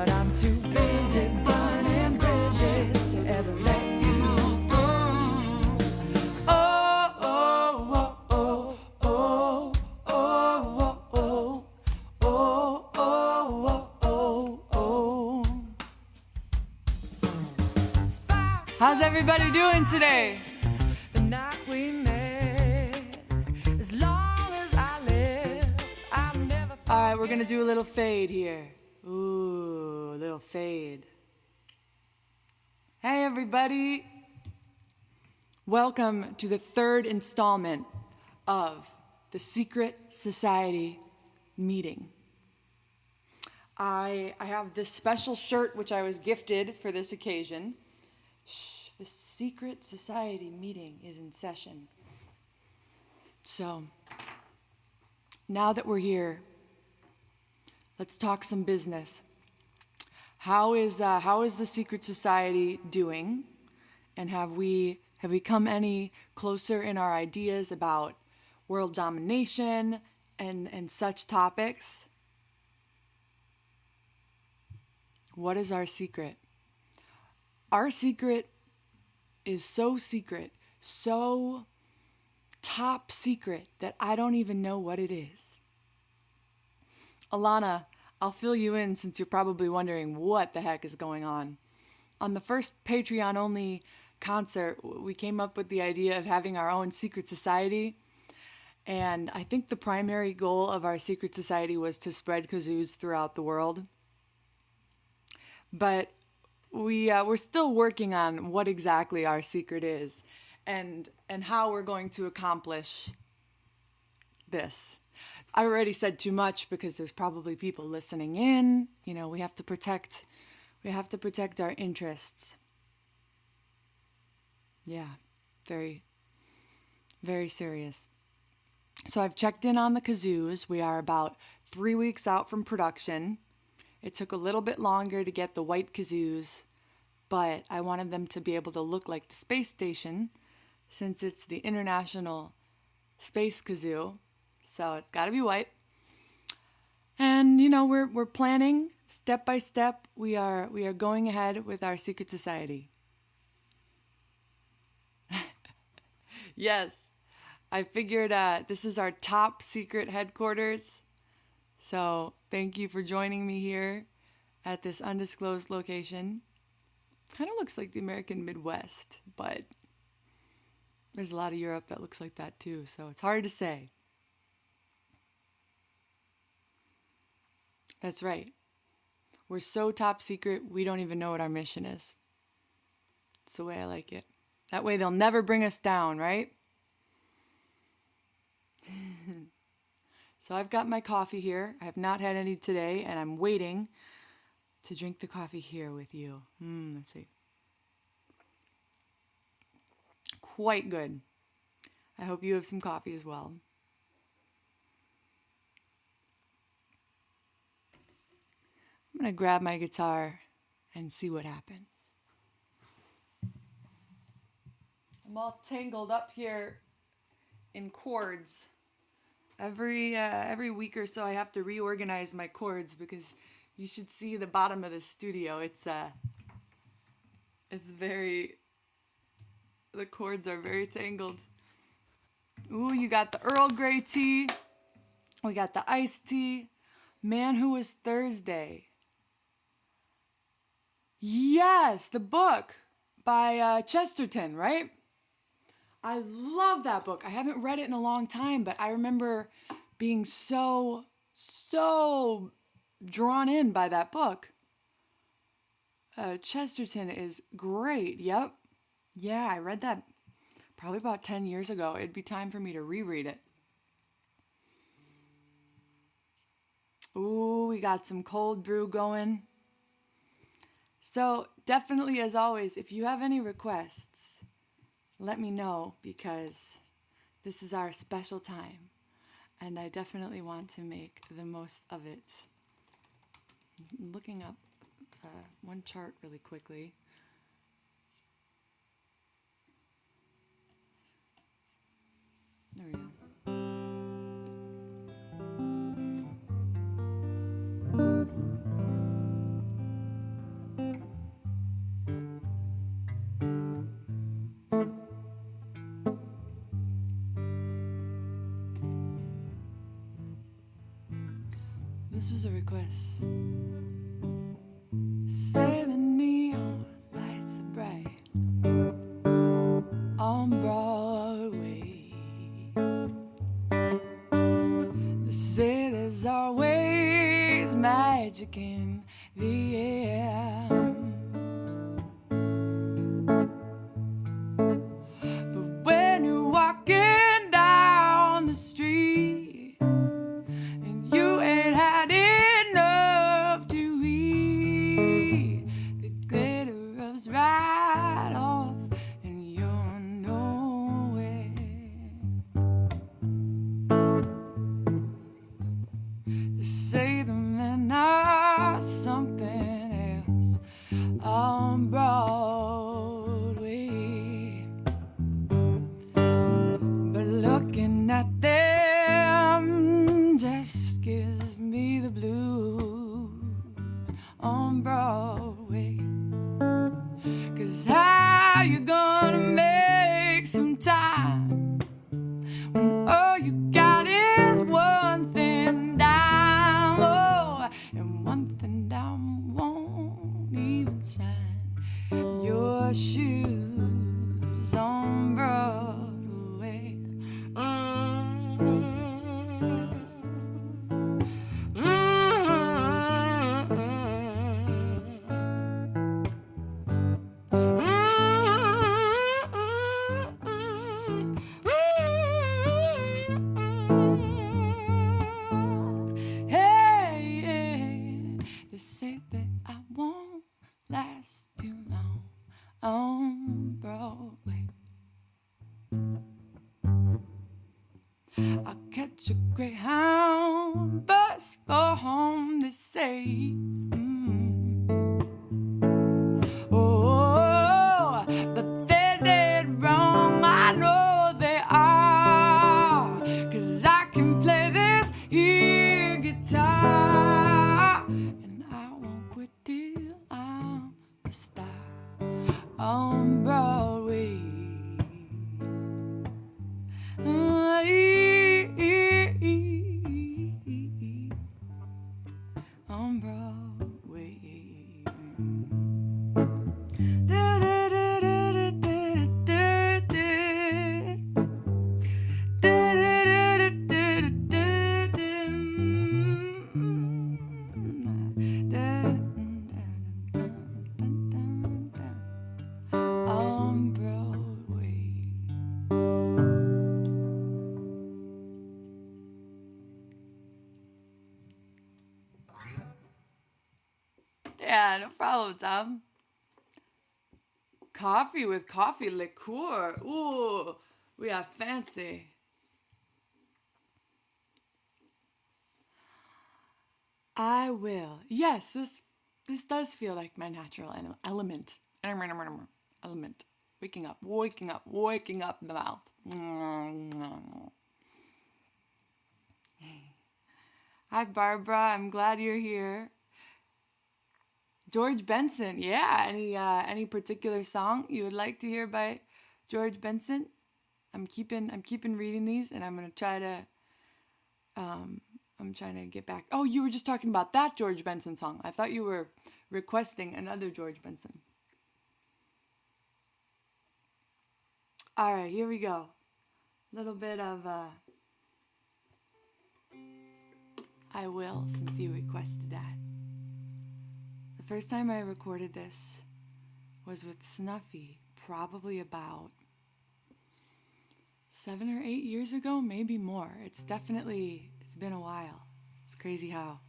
but I'm too busy burning bridges to ever let you go. Oh, oh, oh, oh, oh, oh, oh, oh, oh, oh, oh, oh. How's everybody doing today? The night we met, as long as I live, I'll never. All right, we're gonna do a little fade here. Ooh, a little fade. Hey, everybody. Welcome to the third installment of the Secret Society meeting. I have this special shirt which I was gifted for this occasion. Shh, the Secret Society meeting is in session. So, now that we're here, let's talk some business. How is the Secret Society doing? And have we come any closer in our ideas about world domination and such topics? What is our secret? Our secret is so secret, so top secret that I don't even know what it is. Alana, I'll fill you in since you're probably wondering what the heck is going on. On the first Patreon-only concert, we came up with the idea of having our own secret society. And I think the primary goal of our secret society was to spread kazoos throughout the world. But we're still working on what exactly our secret is and how we're going to accomplish this. I already said too much because there's probably people listening in. You know, we have to protect our interests. Yeah, very, very serious. So I've checked in on the kazoos. We are about 3 weeks out from production. It took a little bit longer to get the white kazoos, but I wanted them to be able to look like the space station since it's the International Space Kazoo. So it's got to be white. And you know, we're planning step by step. We are going ahead with our secret society. Yes, I figured this is our top secret headquarters. So thank you for joining me here at this undisclosed location. Kind of looks like the American Midwest, but there's a lot of Europe that looks like that too, so it's hard to say. That's right. We're so top secret, we don't even know what our mission is. It's the way I like it. That way they'll never bring us down, right? So I've got my coffee here. I have not had any today, and I'm waiting to drink the coffee here with you. Let's see. Quite good. I hope you have some coffee as well. I'm going to grab my guitar and see what happens. I'm all tangled up here in chords. Every week or so I have to reorganize my chords because you should see the bottom of the studio. The chords are very tangled. Ooh, you got the Earl Grey tea. We got the iced tea. Man Who Was Thursday. Yes, the book by Chesterton, right? I love that book. I haven't read it in a long time, but I remember being so drawn in by that book. Chesterton is great. Yep. Yeah, I read that probably about 10 years ago. It'd be time for me to reread it. Ooh, we got some cold brew going. So definitely, as always, if you have any requests, let me know because this is our special time and I definitely want to make the most of it. I'm looking up one chart really quickly. There we go. This was a request. Say the neon lights are bright on Broadway. They say there's always magic in the air. But when you're walking down the street and you ain't had enough to eat, the glitter rubs right off and you're nowhere. They say the men are something else on Broadway, but looking at them just gives me the blues on Broadway. 'Cause how you gonna make some time when all you got is one thin dime? Oh, and one thin dime won't even shine your shoes on Broadway. Hey, they say that I won't last too long on Broadway. I'll catch a Greyhound bus for home, they say. Oh, but they're dead wrong, I know they are. 'Cause I can play this here guitar, and I won't quit till I'm a star on Broadway. On Broadway. On Broadway. Yeah, no problem, Tom. Coffee with coffee liqueur. Ooh, we are fancy. I will. Yes, this does feel like my natural element. Element. Waking up in the mouth. Hi, Barbara. I'm glad you're here. George Benson, yeah. Any particular song you would like to hear by George Benson? I'm keeping reading these, and I'm trying to get back. Oh, you were just talking about that George Benson song. I thought you were requesting another George Benson. All right, here we go. A little bit of I Will, since you requested that. The first time I recorded this was with Snuffy, probably about 7 or 8 years ago, maybe more. It's been a while. It's crazy how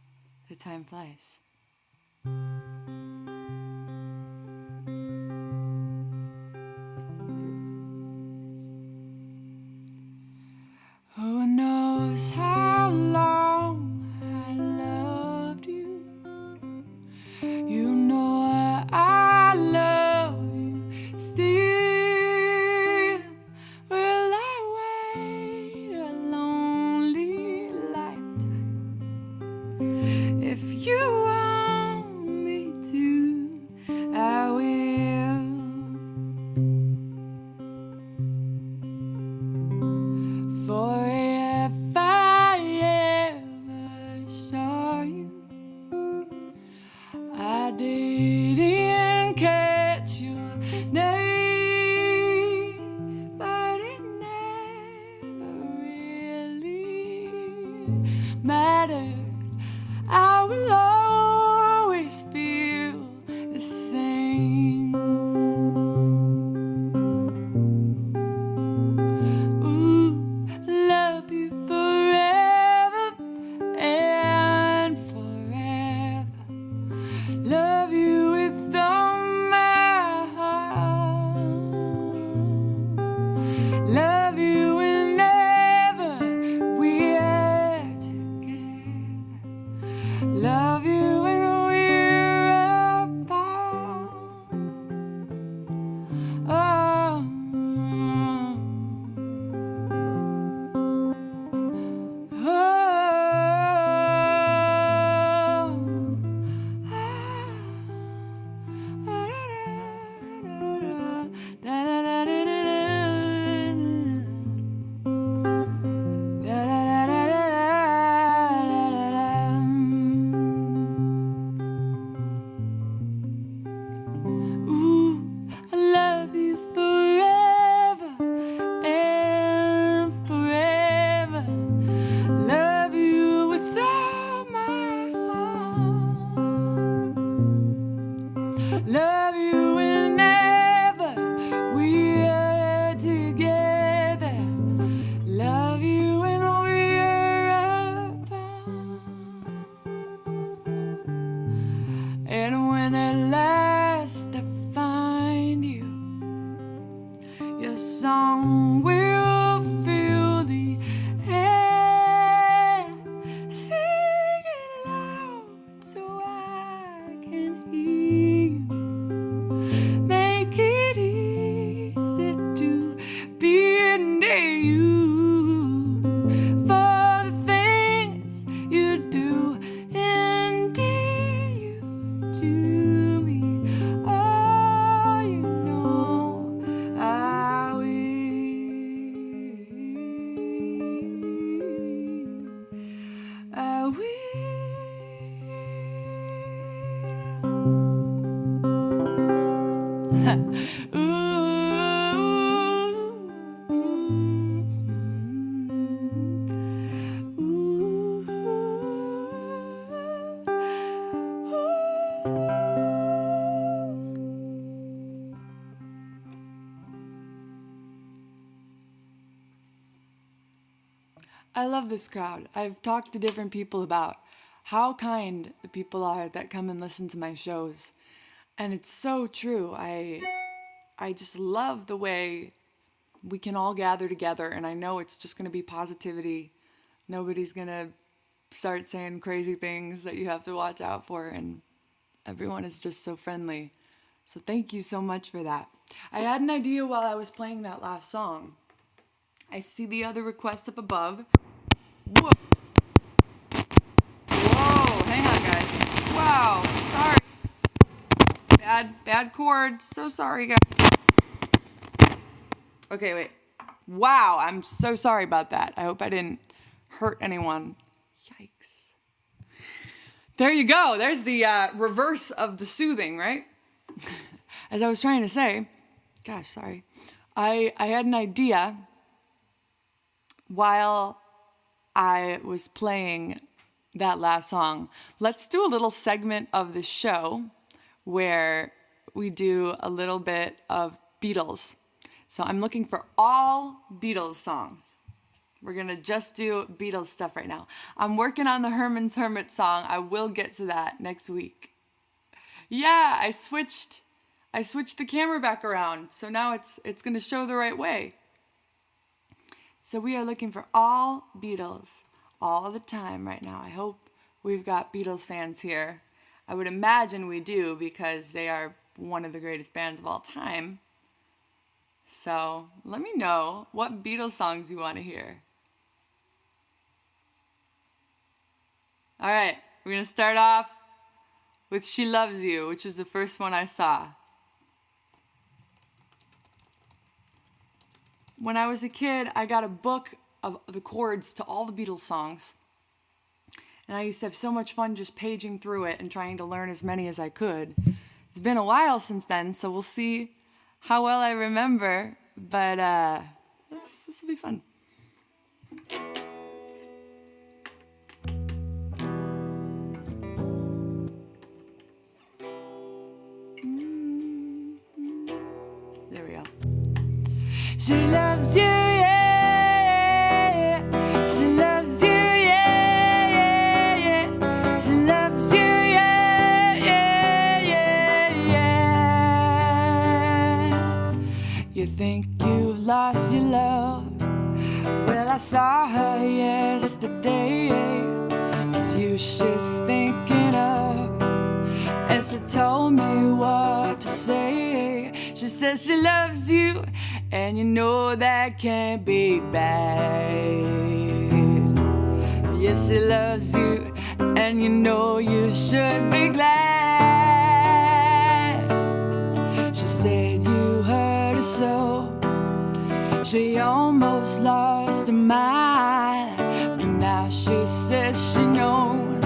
the time flies. Who knows how long I loved you? You know I love you still. Will I wait a lonely lifetime? If you want me to, I will. For if I ever saw you didn't catch your name, but it never really mattered. I will always feel the same. Ooh, I love you forever and forever. Love you with all my heart. Love you whenever we are together. Love you when we're apart. Oh. Ooh, I love you forever and forever. Love you with all my heart. Love you whenever we are together. Love you when we're apart. And when at last I find you, your song will fill the air. Sing it loud so I can hear you. Make it easy to be near you. For the things you do endear you to me. Oh, you know I will. I will. I love this crowd. I've talked to different people about how kind the people are that come and listen to my shows. And it's so true. I just love the way we can all gather together, and I know it's just going to be positivity. Nobody's going to start saying crazy things that you have to watch out for, and everyone is just so friendly. So thank you so much for that. I had an idea while I was playing that last song. I see the other requests up above. Whoa. Whoa, hang on guys. Wow, sorry. Bad chord. So sorry guys. Okay, wait. Wow, I'm so sorry about that. I hope I didn't hurt anyone. Yikes. There you go. There's the reverse of the soothing, right? As I was trying to say, gosh, sorry. I had an idea while I was playing that last song. Let's do a little segment of the show where we do a little bit of Beatles. So I'm looking for all Beatles songs. We're going to just do Beatles stuff right now. I'm working on the Herman's Hermit song. I will get to that next week. Yeah, I switched the camera back around. So now it's going to show the right way. So we are looking for all Beatles all the time right now. I hope we've got Beatles fans here. I would imagine we do because they are one of the greatest bands of all time. So let me know what Beatles songs you want to hear. All right, we're going to start off with She Loves You, which was the first one I saw. When I was a kid, I got a book of the chords to all the Beatles songs. And I used to have so much fun just paging through it and trying to learn as many as I could. It's been a while since then, so we'll see how well I remember. But this will be fun. There we go. She loves you, yeah, yeah. She loves you, yeah, yeah, yeah. She loves you, yeah, yeah, yeah, yeah. You think you've lost your love? Well, I saw her yesterday. It's you she's thinking of, and she told me what to say. She says she loves you, and you know that can't be bad. Yes, she loves you, and you know you should be glad. She said you hurt her so, she almost lost her mind. But now she says she knows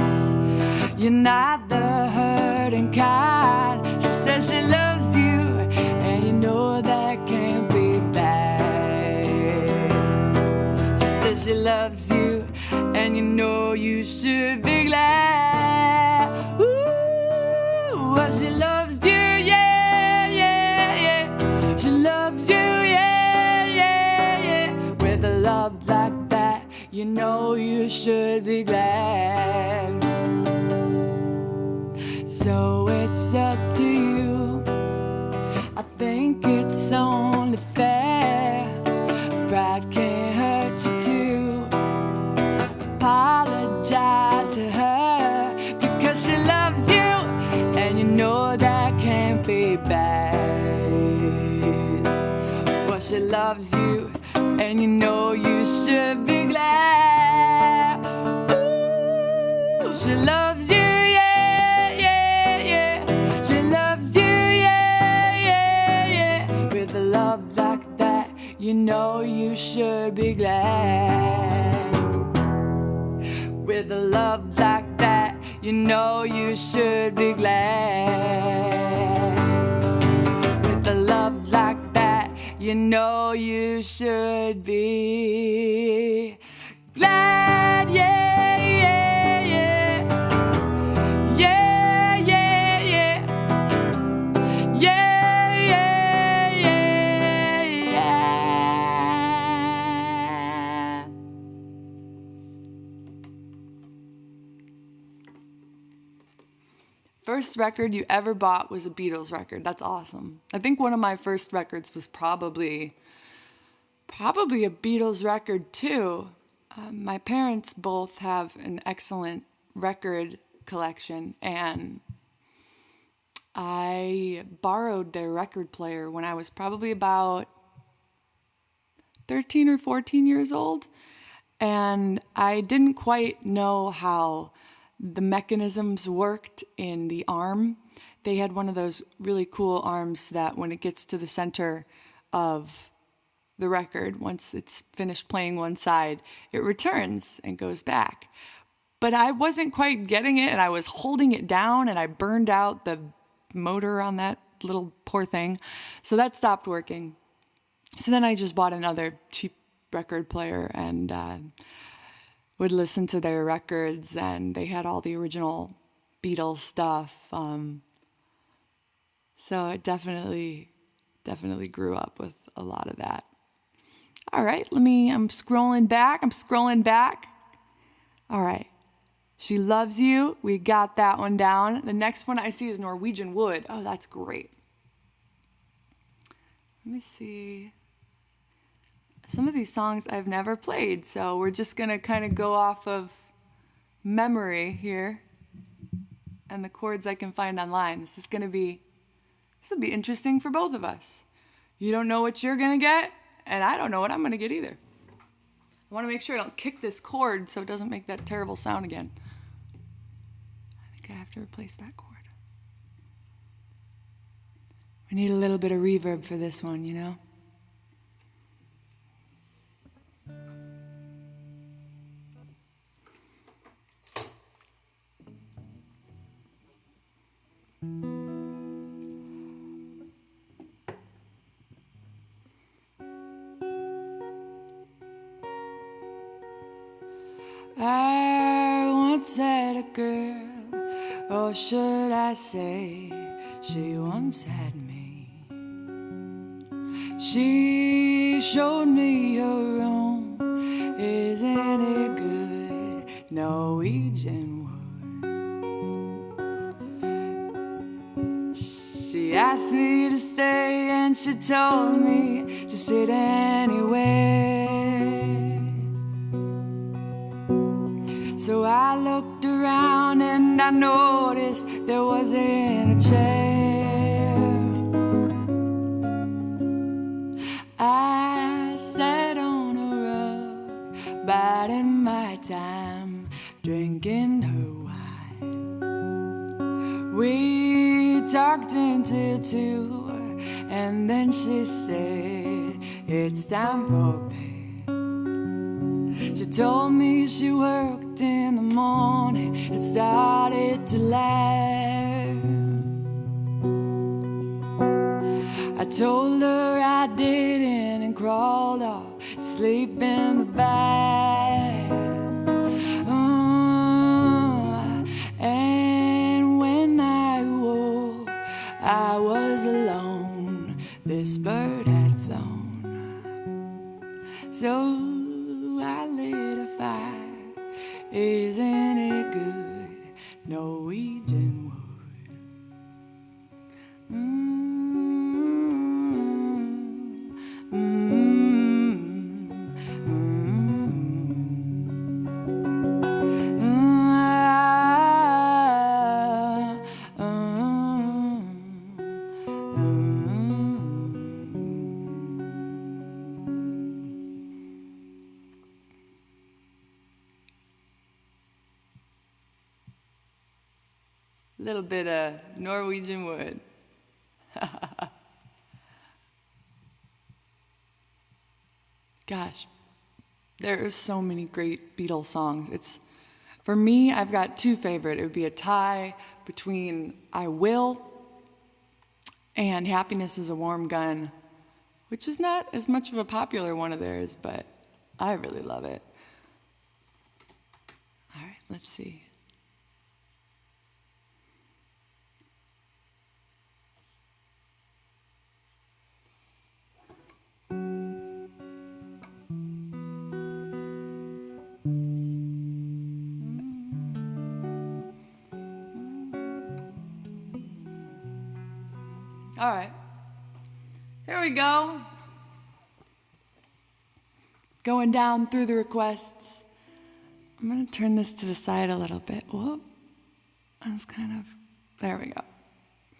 you're not the hurting kind. She says she loves you, and you know that can't be bad. She says she loves you, and you know you should be glad. Ooh, well, she loves you, yeah, yeah, yeah. She loves you, yeah, yeah, yeah. With a love like that, you know you should be glad. So it's up to you. I think it's only fair. Pride can't hurt you too. Apologize to her, because she loves you, and you know that can't be bad. Well, she loves you, and you know you should be glad. Ooh, she loves you, yeah, yeah, yeah. She loves you, yeah, yeah, yeah. With a love like that, you know you should be glad. With a love like that, you know you should be glad. With a love like that, you know you should be glad, yeah, yeah, yeah. Yeah, yeah, yeah. Yeah, yeah, yeah, yeah. First record you ever bought was a Beatles record. That's awesome. I think one of my first records was probably a Beatles record too. My parents both have an excellent record collection, and I borrowed their record player when I was probably about 13 or 14 years old, and I didn't quite know how the mechanisms worked in the arm. They had one of those really cool arms that when it gets to the center of the record, once it's finished playing one side, it returns and goes back. But I wasn't quite getting it, and I was holding it down, and I burned out the motor on that little poor thing. So that stopped working. So then I just bought another cheap record player and would listen to their records, and they had all the original Beatles stuff. So it definitely grew up with a lot of that. All right, I'm scrolling back. All right. She Loves You. We got that one down. The next one I see is Norwegian Wood. Oh, that's great. Let me see. Some of these songs I've never played, so we're just going to kind of go off of memory here and the chords I can find online. This will be interesting for both of us. You don't know what you're going to get, and I don't know what I'm going to get either. I want to make sure I don't kick this chord so it doesn't make that terrible sound again. I think I have to replace that chord. We need a little bit of reverb for this one, you know? Or should I say she once had me? She showed me her own. Isn't it good Norwegian wood? She asked me to stay and she told me to sit anywhere. So I looked around and I noticed there wasn't a chair. I sat on a rug, biding my time, drinking her wine. We talked until 2, and then she said, it's time for bed. She told me she worked in the morning and started to laugh. I told her I didn't and crawled off to sleep in the bath. And when I woke, I was alone. This bird had flown. So I lit a fire. Isn't it good Norwegian wood? Little bit of Norwegian wood. Gosh, there are so many great Beatles songs. For me, I've got 2 favorite. It would be a tie between I Will and Happiness is a Warm Gun, which is not as much of a popular one of theirs, but I really love it. All right, let's see. All right, here we go. Going down through the requests. I'm gonna turn this to the side a little bit. Whoop, that's kind of, there we go.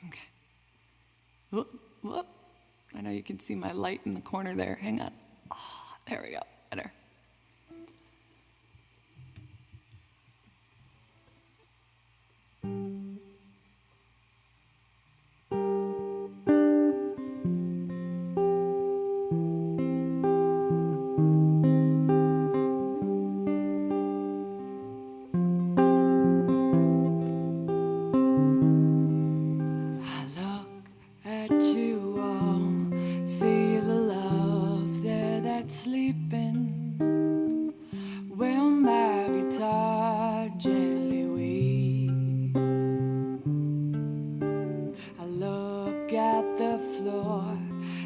Okay. Whoop, whoop. I know you can see my light in the corner there. Hang on. Oh, there we go, better.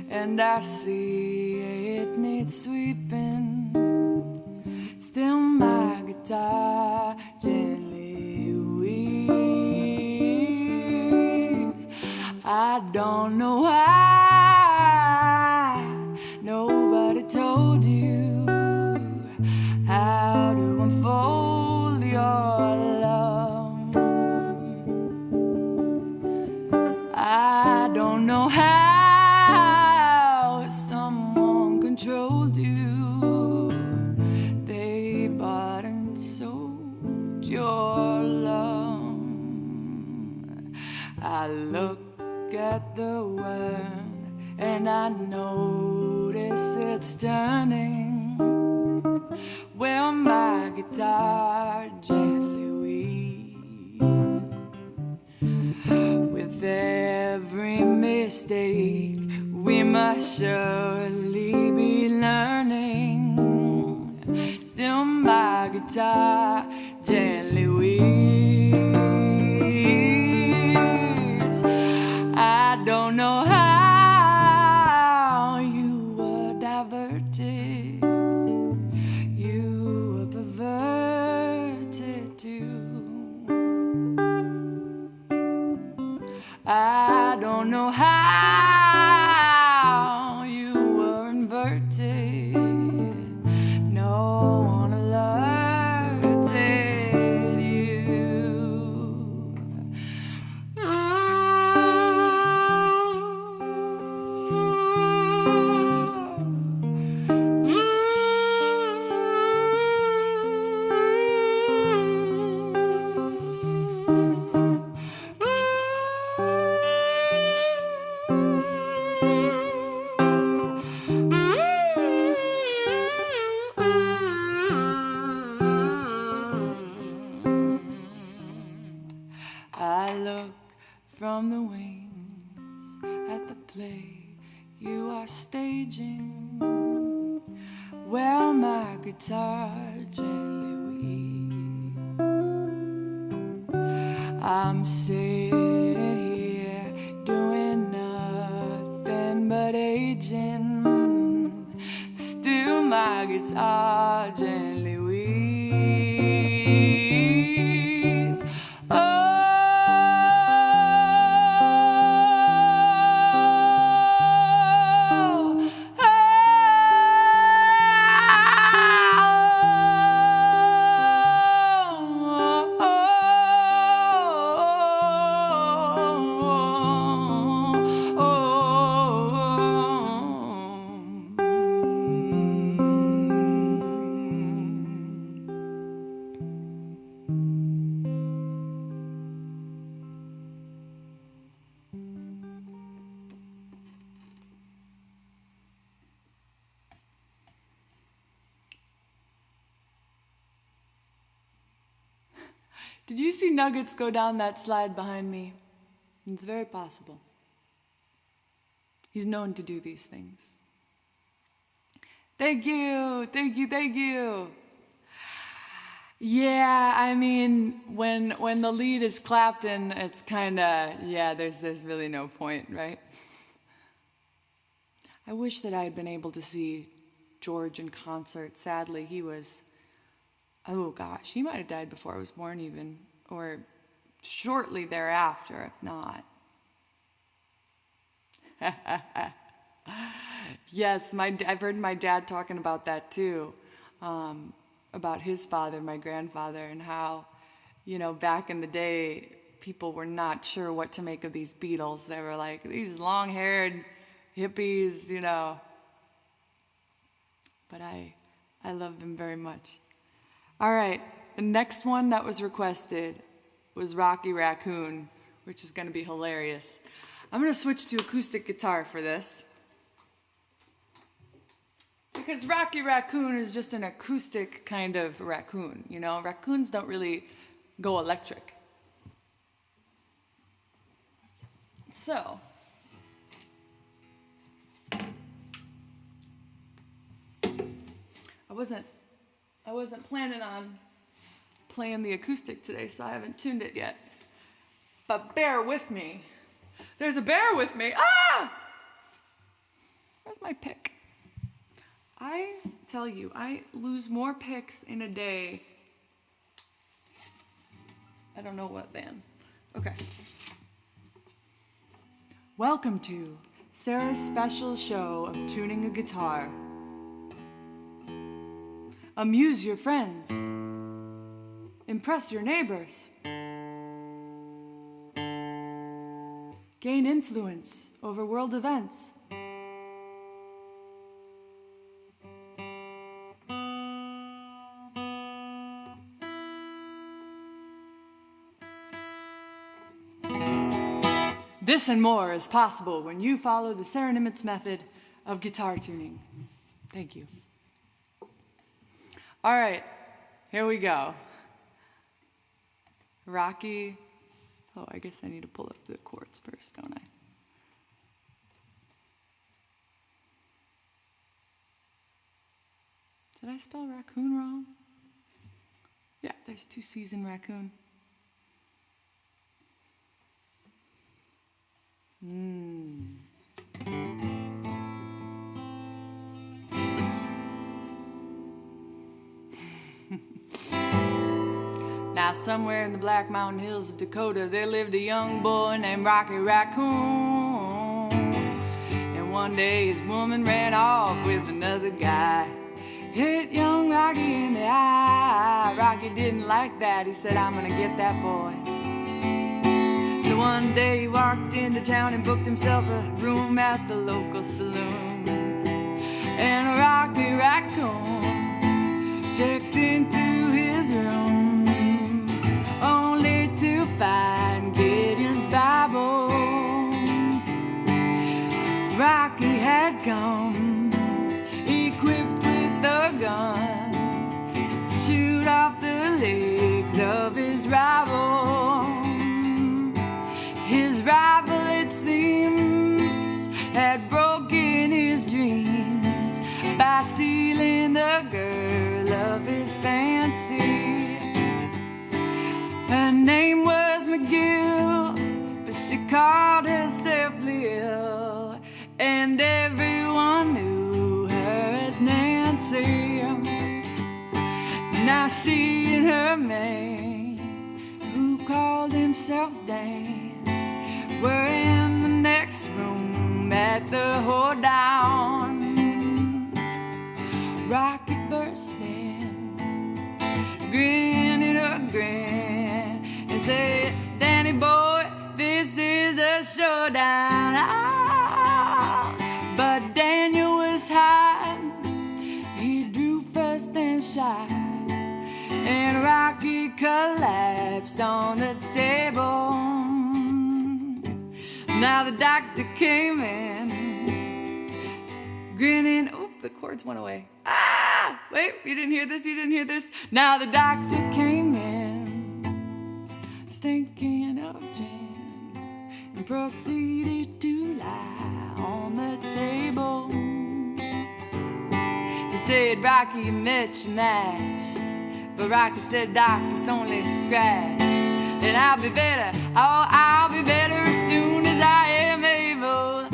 And I see it needs sweeping. Still my guitar gently weeps. I don't know why nobody told you how to unfold your love. I don't know how controlled you. They bought and sold your love. I look at the world and I notice it's turning. Well, my guitar gently weeps. With every mistake we must surely be learning. Still my guitar gently weeps. don't know how you were diverted. You were perverted too. I don't know how you were inverted. No one alerted you. I look from the wings at the play you are staging, where my guitar gently weeps. I'm sitting here doing nothing but aging, still my guitar gently weeps. Oh, did you see Nuggets go down that slide behind me? It's very possible. He's known to do these things. Thank you, thank you, thank you. Yeah, I mean, when the lead is Clapton, it's kind of, yeah, there's really no point, right? I wish that I had been able to see George in concert. Sadly, he was, oh gosh, he might have died before I was born even, or shortly thereafter, if not. Yes, I've heard my dad talking about that too, about his father, my grandfather, and how, you know, back in the day, people were not sure what to make of these Beatles. They were like, these long-haired hippies, you know. But I love them very much. All right, the next one that was requested was Rocky Raccoon, which is going to be hilarious. I'm going to switch to acoustic guitar for this, because Rocky Raccoon is just an acoustic kind of raccoon, you know? Raccoons don't really go electric. So, I wasn't planning on playing the acoustic today, so I haven't tuned it yet. But bear with me. There's a bear with me. Ah! Where's my pick? I tell you, I lose more picks in a day. I don't know what then. Okay. Welcome to Sarah's special show of tuning a guitar. Amuse your friends. Impress your neighbors. Gain influence over world events. This and more is possible when you follow the Sarah Nimitz method of guitar tuning. Thank you. All right, here we go. Rocky. Oh, I guess I need to pull up the chords first, don't I? Did I spell raccoon wrong? Yeah, there's 2 C's in raccoon. Now, somewhere in the Black Mountain Hills of Dakota, there lived a young boy named Rocky Raccoon. And one day his woman ran off with another guy. Hit young Rocky in the eye. Rocky didn't like that. He said, I'm gonna get that boy. So one day he walked into town and booked himself a room at the local saloon. And Rocky Raccoon checked into his room, only to find Gideon's Bible. Rocky had come equipped with a gun to shoot off the legs of his rival. His rival, it seems, had broken his dreams by stealing the girl of his fancy. Her name was McGill, but she called herself Lil, and everyone knew her as Nancy. Now she and her man, who called himself Dan, were in the next room at the hoedown. Rocky burst in, grinning a grin, and said, Danny boy, this is a showdown. But Daniel was hot, he drew first and shot, and Rocky collapsed on the table. Now the doctor came in, grinning. Oh, the chords went away. Ah! Wait, you didn't hear this, you didn't hear this. Now the doctor came in, stinking of gin, and proceeded to lie on the table. He said, Rocky, you met your match. But Rocky said, Doc, it's only a scratch. And I'll be better, oh, I'll be better as soon as I am able.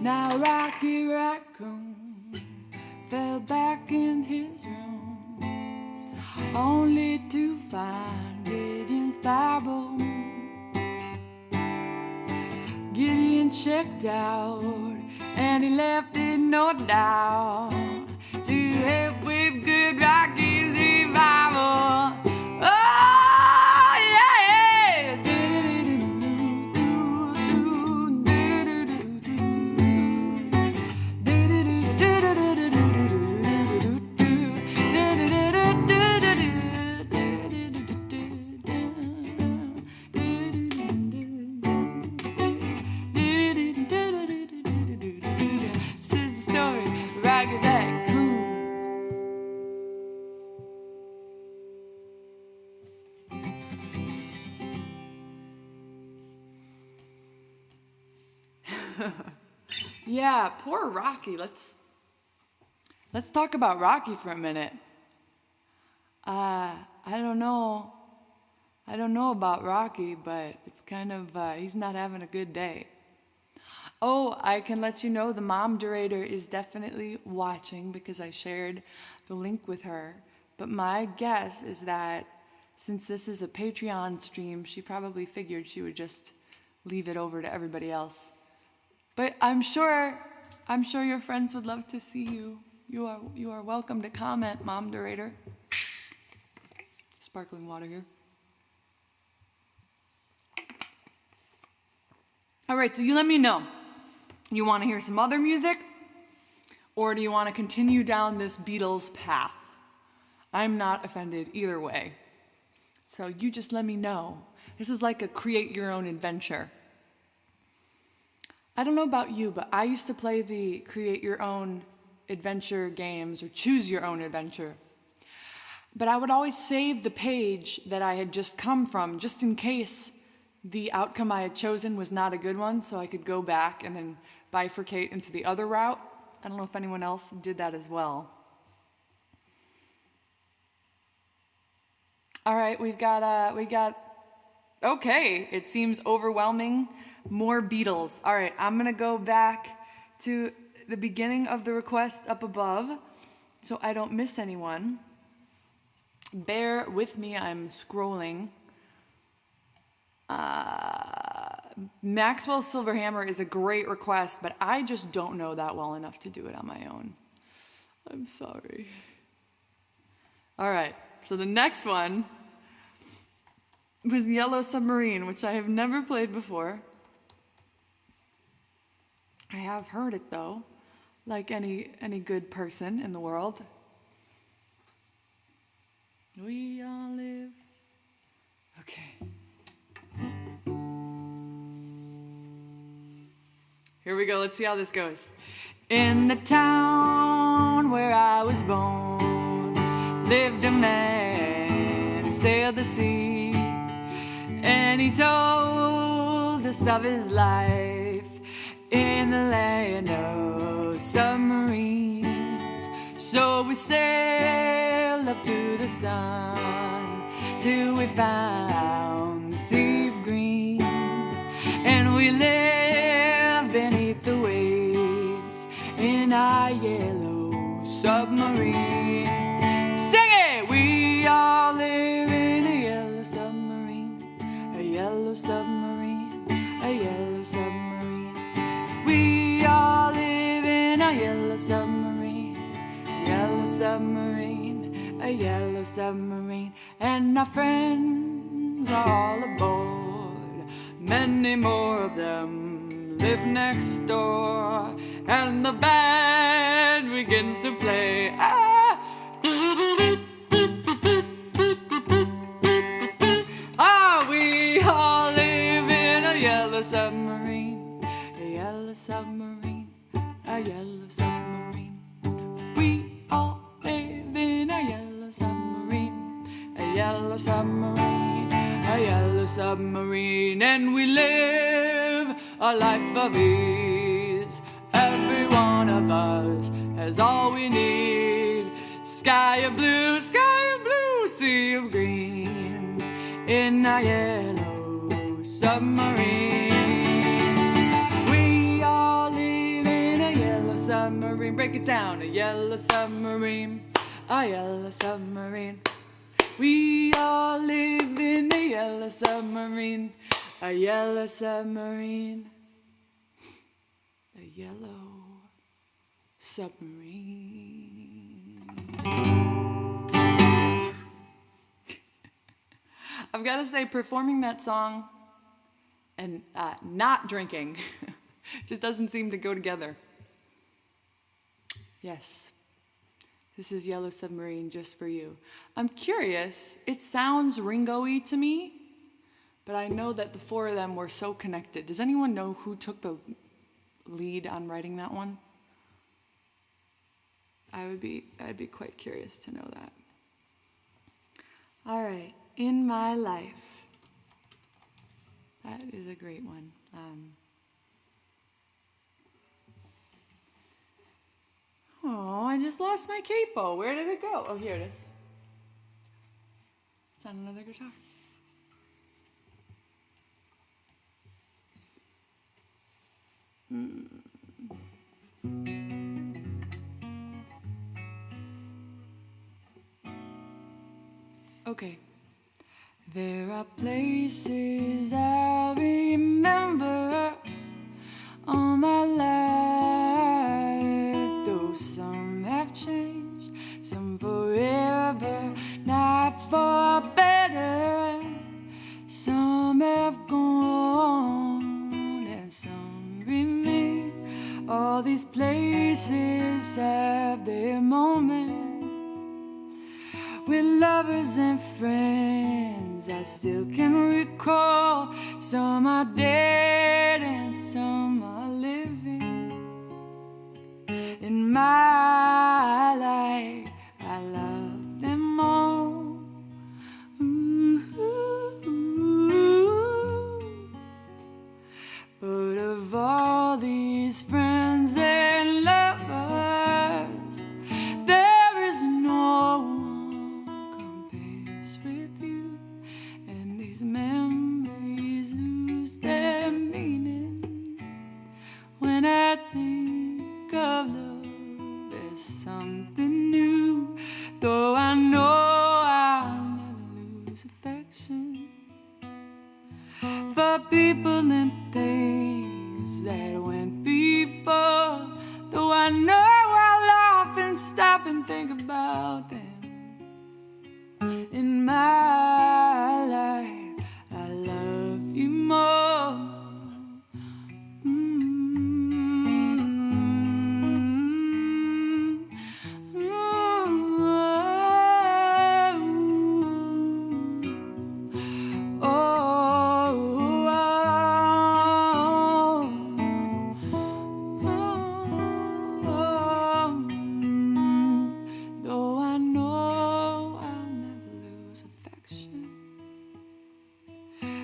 Now Rocky Raccoon fell back in his room, only to find Gideon's Bible. Gideon checked out, and he left it no doubt to help with good Rocky's revival. Oh, yeah! Yeah, poor Rocky. Let's talk about Rocky for a minute. I don't know about Rocky, but it's kind of he's not having a good day. Oh, I can let you know the mom durator is definitely watching because I shared the link with her. But my guess is that since this is a Patreon stream, she probably figured she would just leave it over to everybody else. But I'm sure your friends would love to see you. You are welcome to comment, Mom Durator. Sparkling water here. All right, so you let me know. You want to hear some other music? Or do you want to continue down this Beatles path? I'm not offended either way. So you just let me know. This is like a create your own adventure. I don't know about you, but I used to play the create your own adventure games or choose your own adventure. But I would always save the page that I had just come from just in case the outcome I had chosen was not a good one, so I could go back and then bifurcate into the other route. I don't know if anyone else did that as well. All right, we got, okay, it seems overwhelming. More Beatles. All right, I'm gonna go back to the beginning of the request up above so I don't miss anyone. Bear with me, I'm scrolling. Maxwell Silverhammer is a great request, but I just don't know that well enough to do it on my own. I'm sorry. All right, so the next one was Yellow Submarine, which I have never played before. I have heard it though, like any good person in the world. We all live. Okay. Here we go, let's see how this goes. In the town where I was born, lived a man who sailed the sea, and he told us of his life in a land of submarines. So we sailed up to the sun till we found the sea of green, and we lived beneath the waves in our yellow submarine. Sing it! We all live in a yellow submarine, a yellow submarine, a yellow submarine. We all live in a yellow submarine, a yellow submarine, a yellow submarine. And our friends are all aboard, many more of them live next door, and the band begins to play. We all live in a yellow submarine, a yellow submarine, a yellow submarine. We all live in a yellow submarine, a yellow submarine, a yellow submarine. And we live a life of ease. Every one of us has all we need. Sky of blue, sea of green, in a yellow submarine. We all live in a yellow submarine. Break it down. A yellow submarine, a yellow submarine. We all live in a yellow submarine, a yellow submarine, a yellow submarine. I've got to say, performing that song and not drinking just doesn't seem to go together. Yes, this is Yellow Submarine just for you. I'm curious, it sounds Ringo-y to me, but I know that the four of them were so connected. Does anyone know who took the lead on writing that one? I'd be quite curious to know that. All right, In My Life. That is a great one. Oh, I just lost my capo. Where did it go? Oh, here it is. It's on another guitar. Okay. There are places I remember all my life, though some have changed, some forever, not for better. Some have gone and some remain. All these places have their moments with lovers and friends I still can recall. Some are dead and some are living. In my life, I love them all. Ooh, ooh, ooh. something new. Though I know I'll never lose affection for people and things that went before. Though I know I'll often stop and think about them. In my life, I love you more.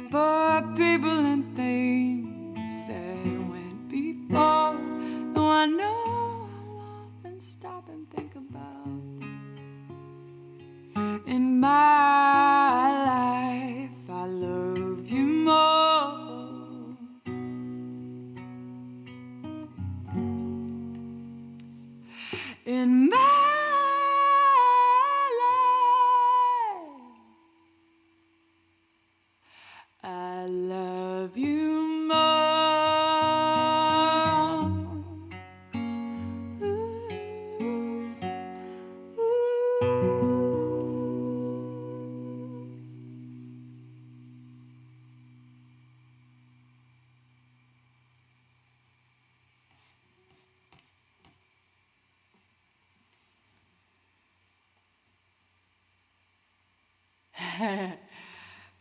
For people and things that went before, though I know I'll often stop and think about them. In my life, I love you more. In my I love you more.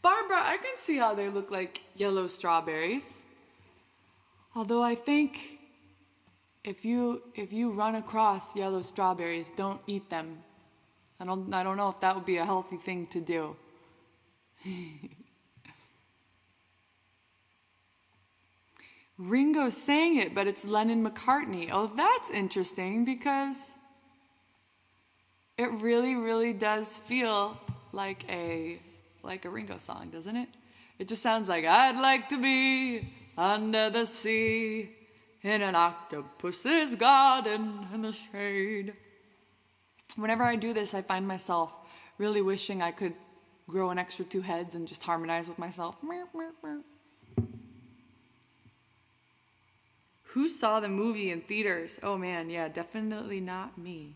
Barbara, I can see how they look like yellow strawberries. Although I think if you run across yellow strawberries, don't eat them. I don't know if that would be a healthy thing to do. Ringo sang it, but it's Lennon-McCartney. Oh, that's interesting because it really, really does feel like a Ringo song, doesn't it? It just sounds like I'd like to be under the sea in an octopus's garden in the shade. Whenever I do this, I find myself really wishing I could grow an extra 2 heads and just harmonize with myself. Who saw the movie in theaters? Oh man, yeah, definitely not me.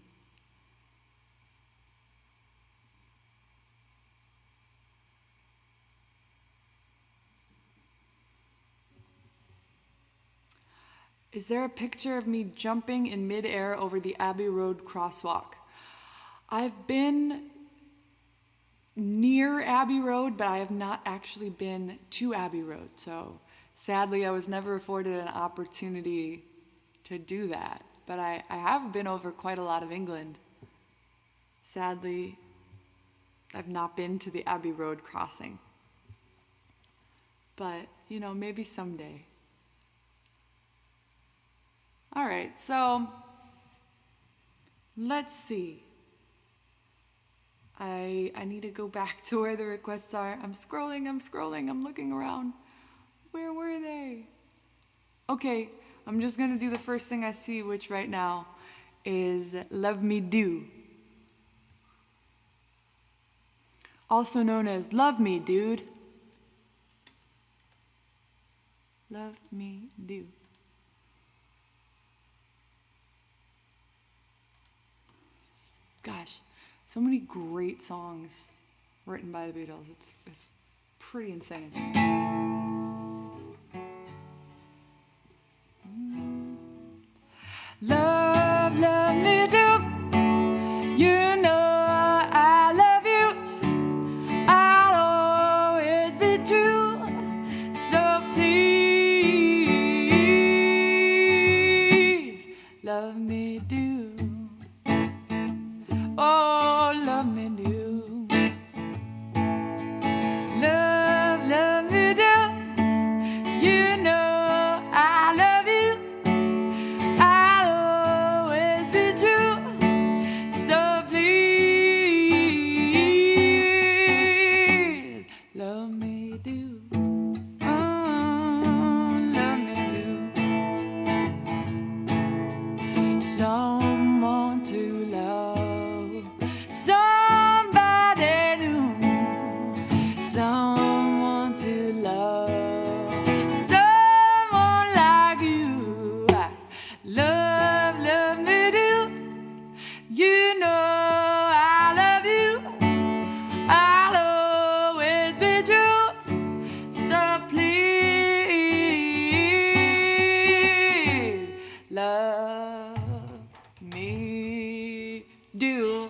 Is there a picture of me jumping in midair over the Abbey Road crosswalk? I've been near Abbey Road, but I have not actually been to Abbey Road. So sadly, I was never afforded an opportunity to do that. But I have been over quite a lot of England. Sadly, I've not been to the Abbey Road crossing. But, maybe someday. All right, so let's see. I need to go back to where the requests are. I'm scrolling, I'm looking around. Where were they? Okay, I'm just gonna do the first thing I see, which right now is Love Me Do. Also known as Love Me, Dude. Love Me Do. Gosh, so many great songs written by the Beatles. It's pretty insane. Love, love me do. You know I love you. I'll always be true. So please, love me do. Oh, love me do. Love, love me do. You know I love you. I'll always be true. So please, love me do. Oh, love me do. Someone to love. You know I love you. I'll always be true. So please love me do.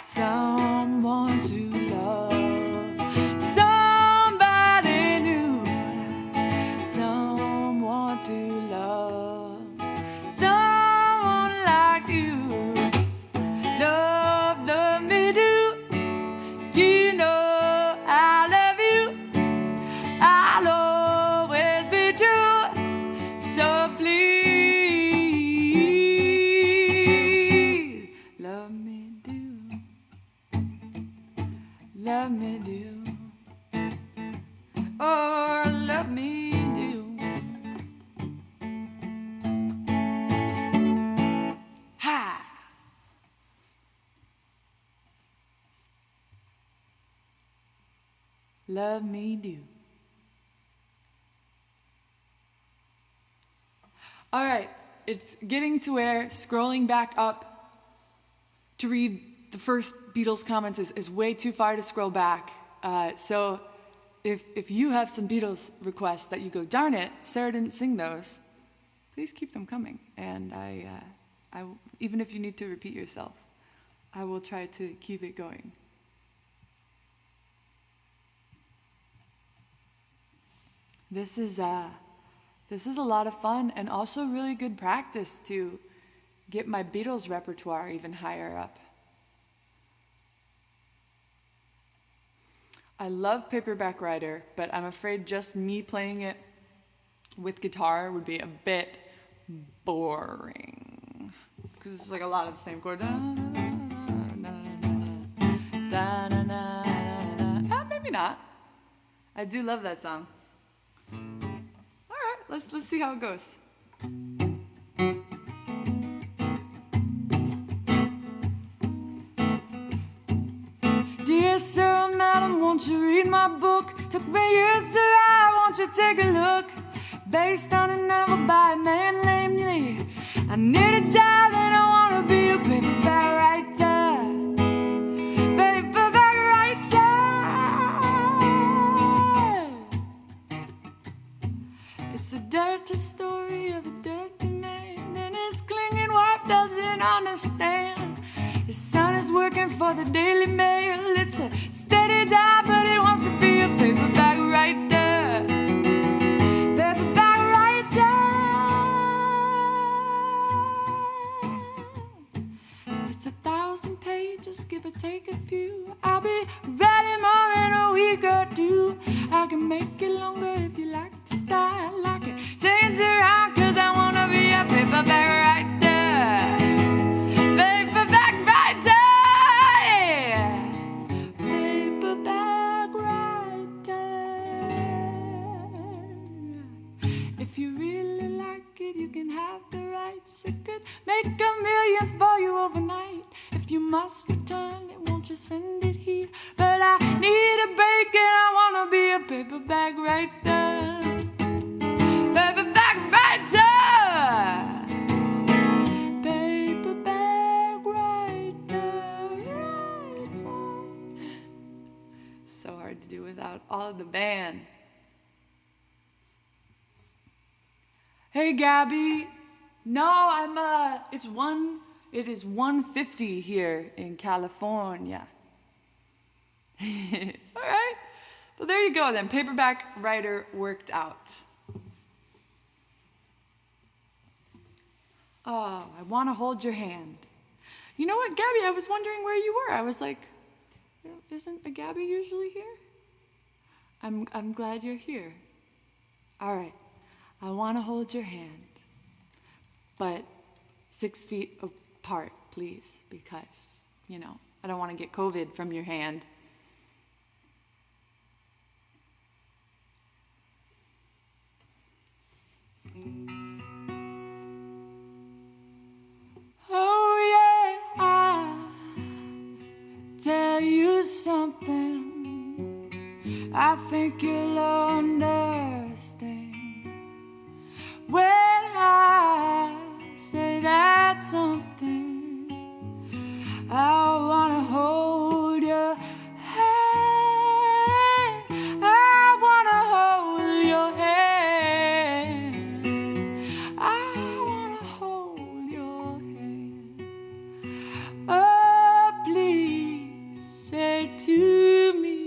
Someone to love, somebody new, someone to love, someone like you. Love me do. You know I love you. I'll always be true. So please love me do. Love me do, oh, love me do. Ha! Love me do. All right, it's getting to where scrolling back up to read the first Beatles comments is way too far to scroll back. So if you have some Beatles requests that you go, darn it, Sarah didn't sing those, please keep them coming. And I even if you need to repeat yourself, I will try to keep it going. This is a lot of fun and also really good practice to get my Beatles repertoire even higher up. I love Paperback Writer, but I'm afraid just me playing it with guitar would be a bit boring. Because it's like a lot of the same chord. Maybe not. I do love that song. Alright, let's see how it goes. Dear sir, madam, won't you read my book? Took me years to write, won't you take a look? Based on a novel by a man named Lee. I need a job and I wanna be a paperback writer. Paperback writer. It's a dirty story of a dirty man, and his clinging wife doesn't understand. His son is working for the Daily Mail. It's a steady job, but he wants to be a paperback writer. Paperback writer. It's 1,000 pages, give or take a few. I'll be writing more in a week or two. I can make it longer if you like the style. I can change it around 'cause I wanna be a paperback writer. Paperback writer, yeah. Paperback writer. If you really like it, you can have the rights. It could make $1 million for you overnight. If you must return it, won't you send it here? But I need a break and I wanna be a paperback writer. Paperback writer. So hard to do without all of the band. Hey Gabby. No, it is 1:50 here in California. All right. Well, there you go then. Paperback writer worked out. Oh, I want to hold your hand. You know what, Gabby? I was wondering where you were. I was like, isn't a Gabby usually here? I'm glad you're here. All right. I want to hold your hand, but 6 feet apart, please, because, I don't want to get COVID from your hand. Oh yeah, tell you something I think you'll understand when I say that something. I wanna hold your hand, I wanna hold your hand, I wanna hold your hand. Oh, please say to me,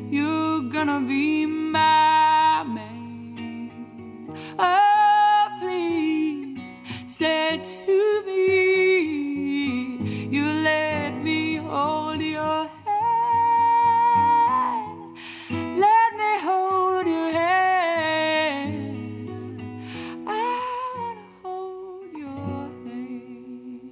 you're gonna be my man. Oh, please say to me, you let me hold your hand. Let me hold your hand. I wanna hold your hand.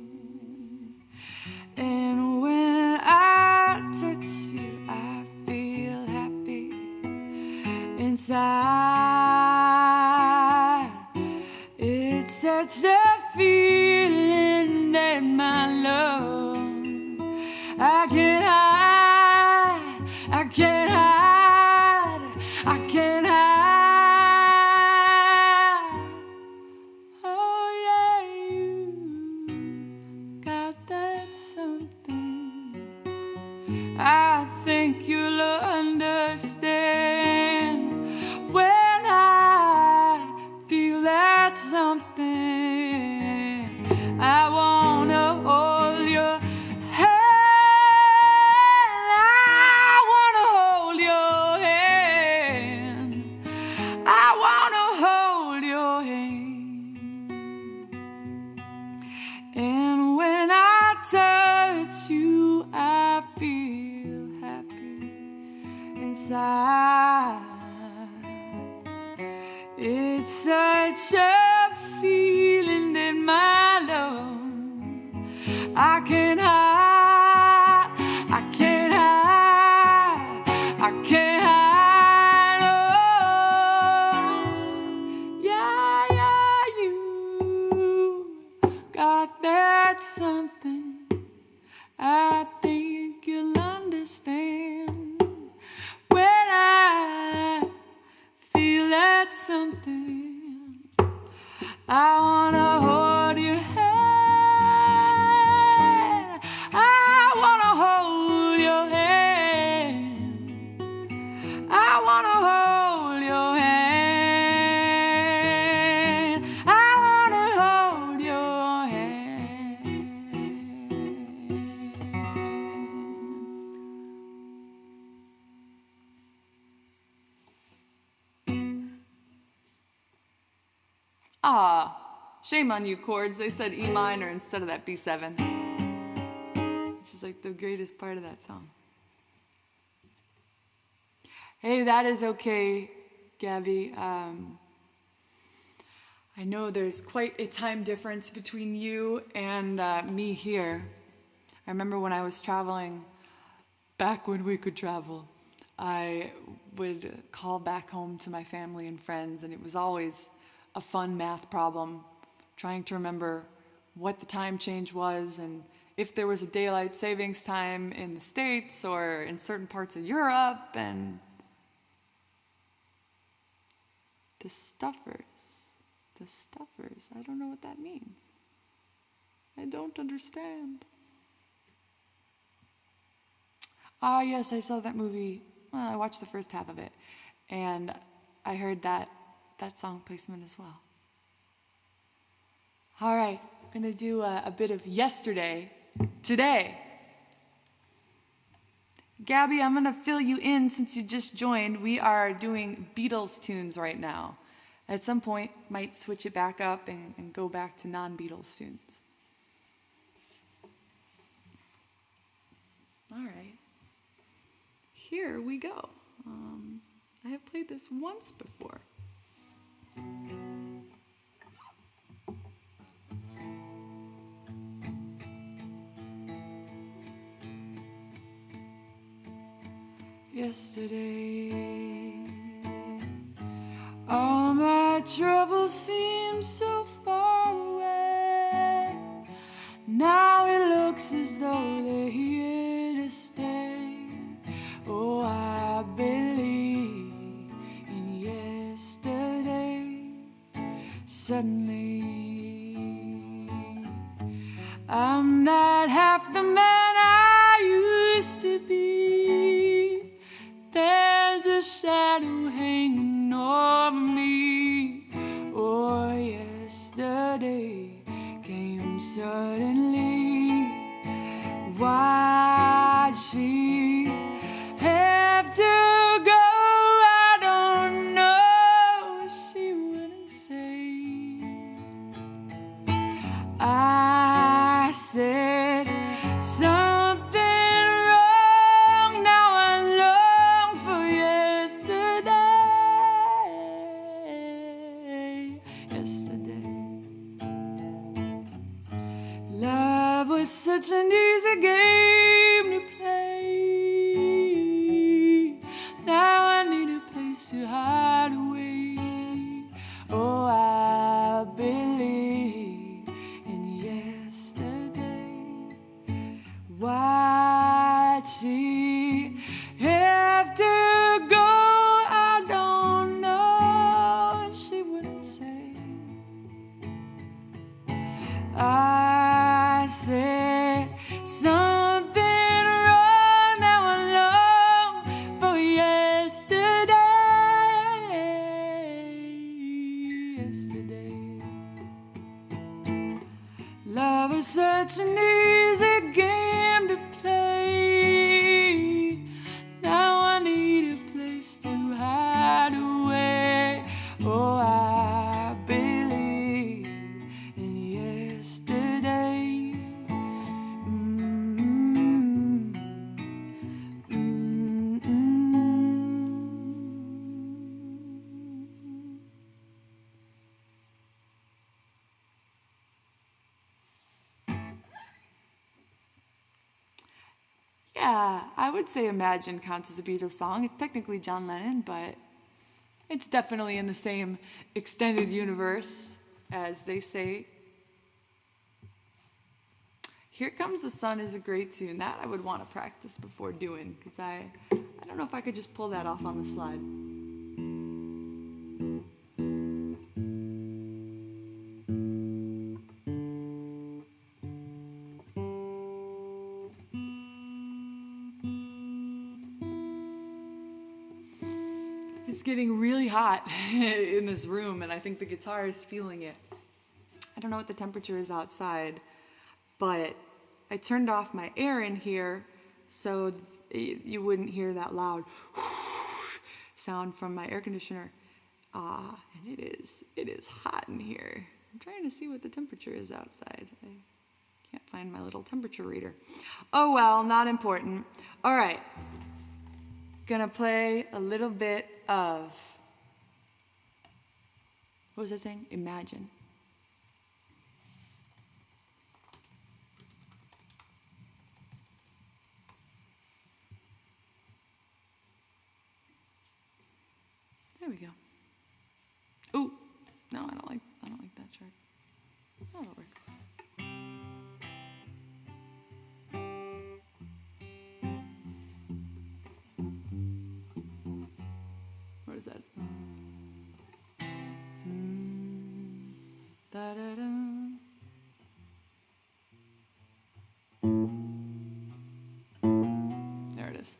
And when I touch you, I feel happy inside. It's such a feeling that my love I can't hide, I can't hide, I can't hide. Oh yeah, you got that something I think you'll understand when I feel that something. I wanna hold your hand, I wanna hold your hand, I wanna hold your hand. And when I touch you, I feel happy inside. It's such a feeling that my love I can't hide, I can't hide, I can't hide. Oh, yeah, yeah, you got that something I think you'll understand when I feel that something. I wanna hold your hand, I wanna hold your hand, I wanna hold your hand, I wanna hold your hand. Ah, shame on you chords. They said E minor instead of that B7, which is like the greatest part of that song. Hey, that is okay, Gabby. I know there's quite a time difference between you and me here. I remember when I was traveling, back when we could travel, I would call back home to my family and friends, and it was always a fun math problem, trying to remember what the time change was and if there was a daylight savings time in the States or in certain parts of Europe. And the stuffers, I don't know what that means. I don't understand. Ah, yes, I saw that movie. Well, I watched the first half of it, and I heard that song placement as well. All right, I'm gonna do a bit of yesterday, today. Gabby, I'm gonna fill you in since you just joined. We are doing Beatles tunes right now. At some point, might switch it back up and go back to non-Beatles tunes. All right, here we go. I have played this once before. Yesterday, all my troubles seem so far away. Now it looks as though they suddenly I'm not half the man I used to be. There's a shadow hanging over me. Oh, yesterday came suddenly. Why'd she have to go? I don't know. She wouldn't say. I said something wrong. Now I long for yesterday. Yesterday. Love was such an easy game to play. Now I need a place to hide away. Oh, I believe in yesterday. Why'd she have to go? I don't know. She wouldn't say. I said something wrong. Now I long for yesterday. Yesterday. Love is such an easy game to play. Now I need a place to hide away. Oh, I believe in yesterday. Yeah, I would say Imagine counts as a Beatles song. It's technically John Lennon, but it's definitely in the same extended universe, as they say. Here Comes the Sun is a great tune. That I would want to practice before doing, because I don't know if I could just pull that off on the slide. It's getting really hot in this room, and I think the guitar is feeling it. I don't know what the temperature is outside, but I turned off my air in here so you wouldn't hear that loud sound from my air conditioner. And it is hot in here. I'm trying to see what the temperature is outside. I can't find my little temperature reader. Oh well, not important. All right. Gonna play a little bit of, what was I saying? Imagine. There we go. Ooh, no, I don't like that track. That'll work. What is that? Da-da-da. There it is.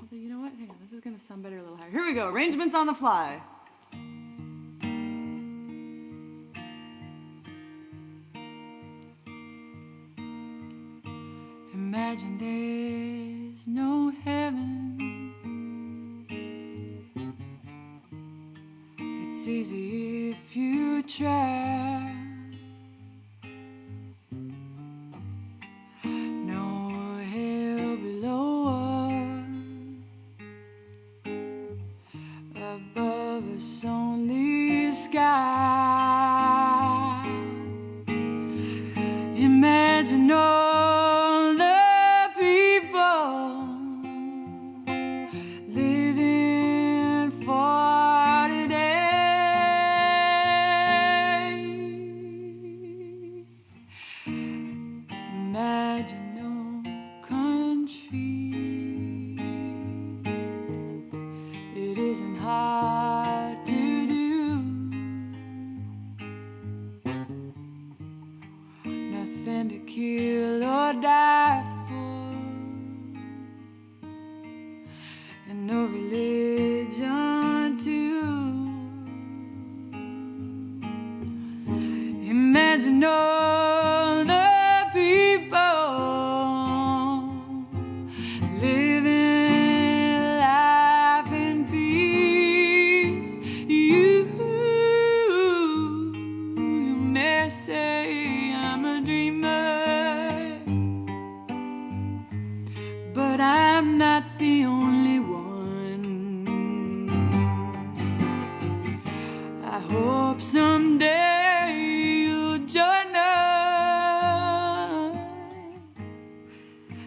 Although, you know what? Hang on, this is gonna sound better a little higher. Here we go. Arrangements on the fly. Imagine there's no heaven. It's easy if you try. No hell below us, above us only sky. Imagine all the people living for today. isn't hard to do. Nothing to kill or die for, and no religion too. Imagine all the people living life in peace. You may say I'm a dreamer, but I'm not the only one. I hope someday you'll join us,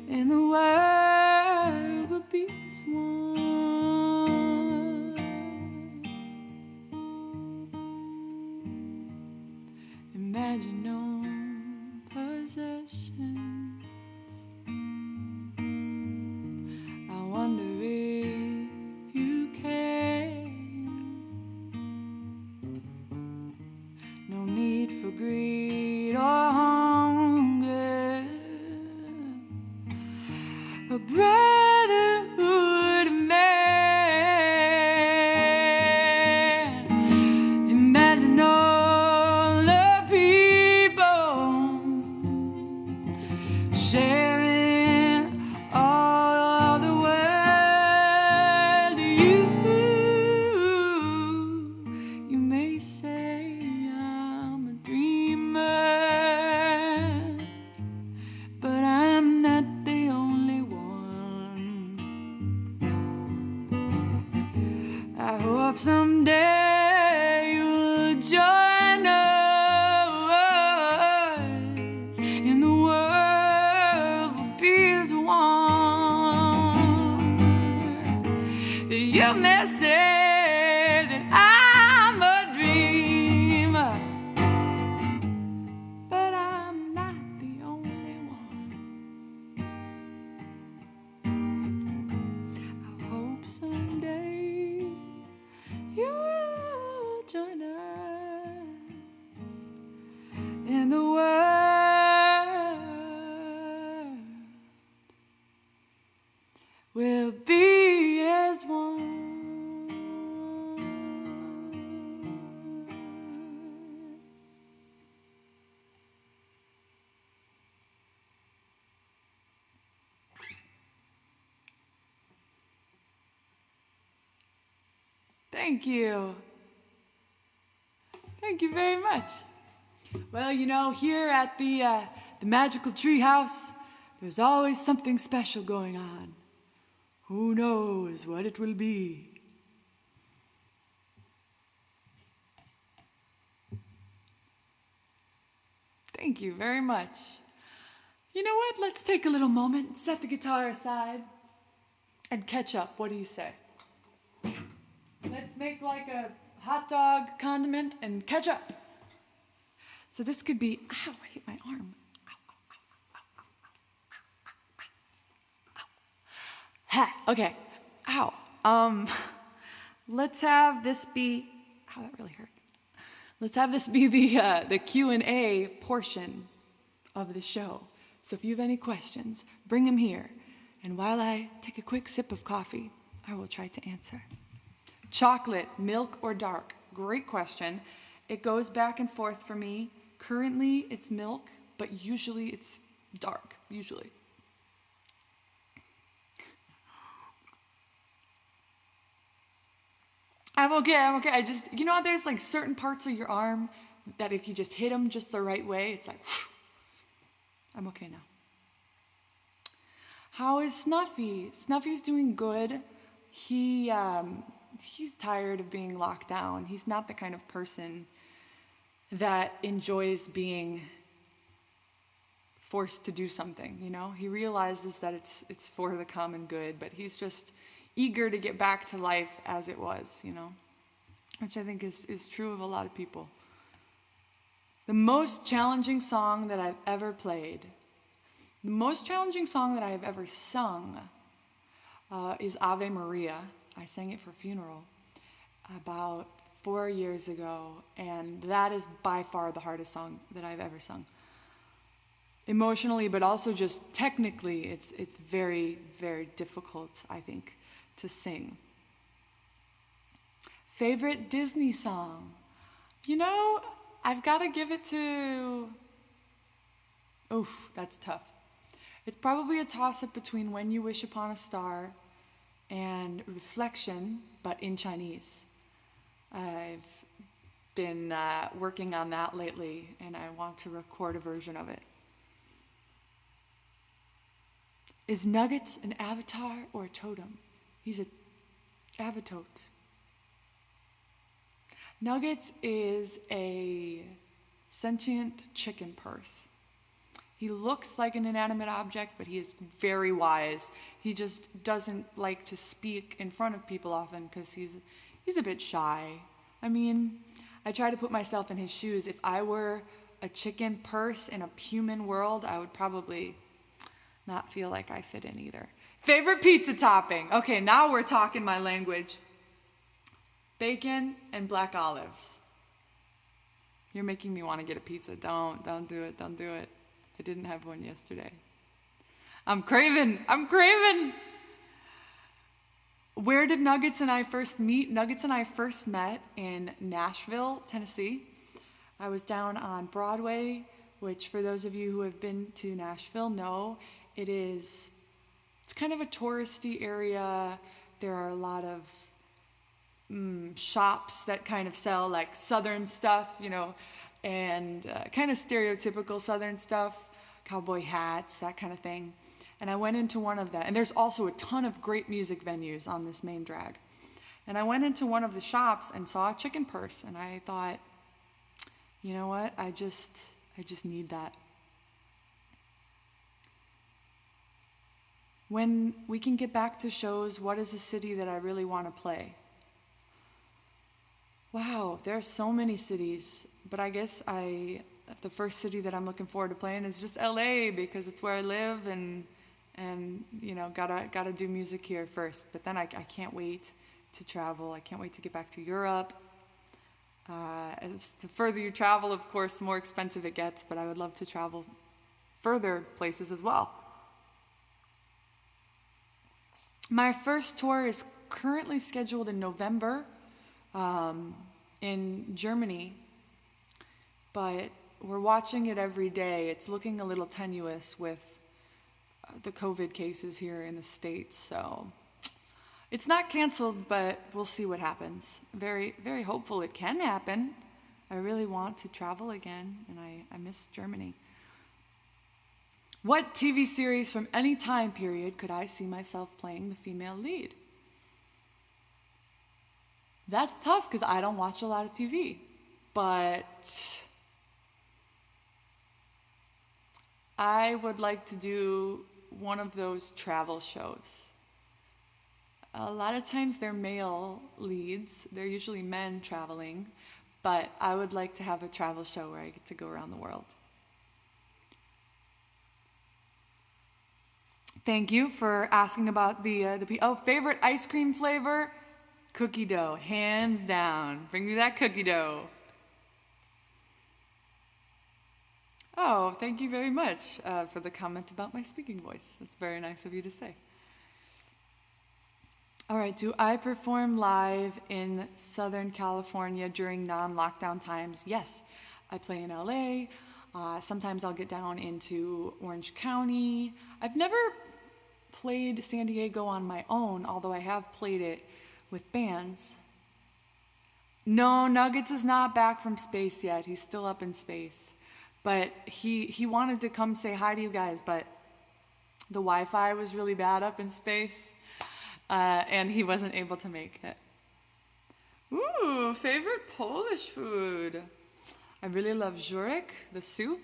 and the world will be as one. Imagine no possessions. I wonder if you can. No need for greed or hunger. A brotherhood of man. Imagine all the people sharing all the world. You may say I'm a dreamer, but I'm not the only one. I hope someday you'll join us, and the world will be as one. You may say that I'm a dreamer, but I'm not the only one. I hope someday you'll join us, and the world will be as one. Thank you. Thank you very much. Well, you know, here at the Magical Tree House, there's always something special going on. Who knows what it will be? Thank you very much. You know what? Let's take a little moment, set the guitar aside, and catch up. What do you say? Let's make like a hot dog condiment and catch up. So this could be, ow, I hit my arm. Ha, okay, ow. Let's have this be, ow, that really hurt. Let's have this be the Q&A portion of the show. So if you have any questions, bring them here. And while I take a quick sip of coffee, I will try to answer. Chocolate, milk, or dark? Great question. It goes back and forth for me. Currently, it's milk, but usually it's dark, usually. I'm okay. I just, you know, there's like certain parts of your arm that if you just hit them just the right way, it's like, I'm okay now. How is Snuffy? Snuffy's doing good. He's tired of being locked down. He's not the kind of person that enjoys being forced to do something, you know? He realizes that it's for the common good, but he's just eager to get back to life as it was, you know? Which I think is true of a lot of people. The most challenging song that I've ever played, the most challenging song that I have ever sung is Ave Maria. I sang it for a funeral. about 4 years ago, and that is by far the hardest song that I've ever sung. Emotionally, but also just technically, it's very, very difficult, I think, to sing. Favorite Disney song? I've got to give it to... Oof, that's tough. It's probably a toss-up between When You Wish Upon a Star and Reflection, but in Chinese. I've been working on that lately, and I want to record a version of it. Is Nuggets an avatar or a totem? He's a avatote. Nuggets is a sentient chicken purse. He looks like an inanimate object, but he is very wise. He just doesn't like to speak in front of people often because he's a bit shy. I mean, I try to put myself in his shoes. If I were a chicken purse in a human world, I would probably not feel like I fit in either. Favorite pizza topping? Okay, now we're talking my language. Bacon and black olives. You're making me want to get a pizza. Don't do it. Don't do it. I didn't have one yesterday. I'm craving. Where did Nuggets and I first meet? Nuggets and I first met in Nashville, Tennessee. I was down on Broadway, which for those of you who have been to Nashville know, it's kind of a touristy area. There are a lot of shops that kind of sell like Southern stuff, and kind of stereotypical Southern stuff, cowboy hats, that kind of thing. And I went into one of that. And there's also a ton of great music venues on this main drag. And I went into one of the shops and saw a chicken purse. And I thought, you know what? I just need that. When we can get back to shows, what is a city that I really want to play? Wow, there are so many cities, but I guess the first city that I'm looking forward to playing is just LA because it's where I live and gotta do music here first. But then I can't wait to travel. I can't wait to get back to Europe. The further you travel, of course, the more expensive it gets, but I would love to travel further places as well. My first tour is currently scheduled in November in Germany, but we're watching it every day. It's looking a little tenuous with the COVID cases here in the States, so it's not canceled, but we'll see what happens. Very, very hopeful it can happen. I really want to travel again, and I miss Germany. What TV series from any time period could I see myself playing the female lead? That's tough because I don't watch a lot of TV, but I would like to do one of those travel shows. A lot of times they're male leads. They're usually men traveling, but I would like to have a travel show where I get to go around the world. Thank you for asking about the favorite ice cream flavor? Cookie dough, hands down. Bring me that cookie dough. Oh, thank you very much for the comment about my speaking voice. That's very nice of you to say. All right, do I perform live in Southern California during non-lockdown times? Yes, I play in LA. Sometimes I'll get down into Orange County. I've never played San Diego on my own, although I have played it with bands. No, Nuggets is not back from space yet. He's still up in space. But he wanted to come say hi to you guys, but the Wi-Fi was really bad up in space, and he wasn't able to make it. Ooh, favorite Polish food. I really love żurek, the soup.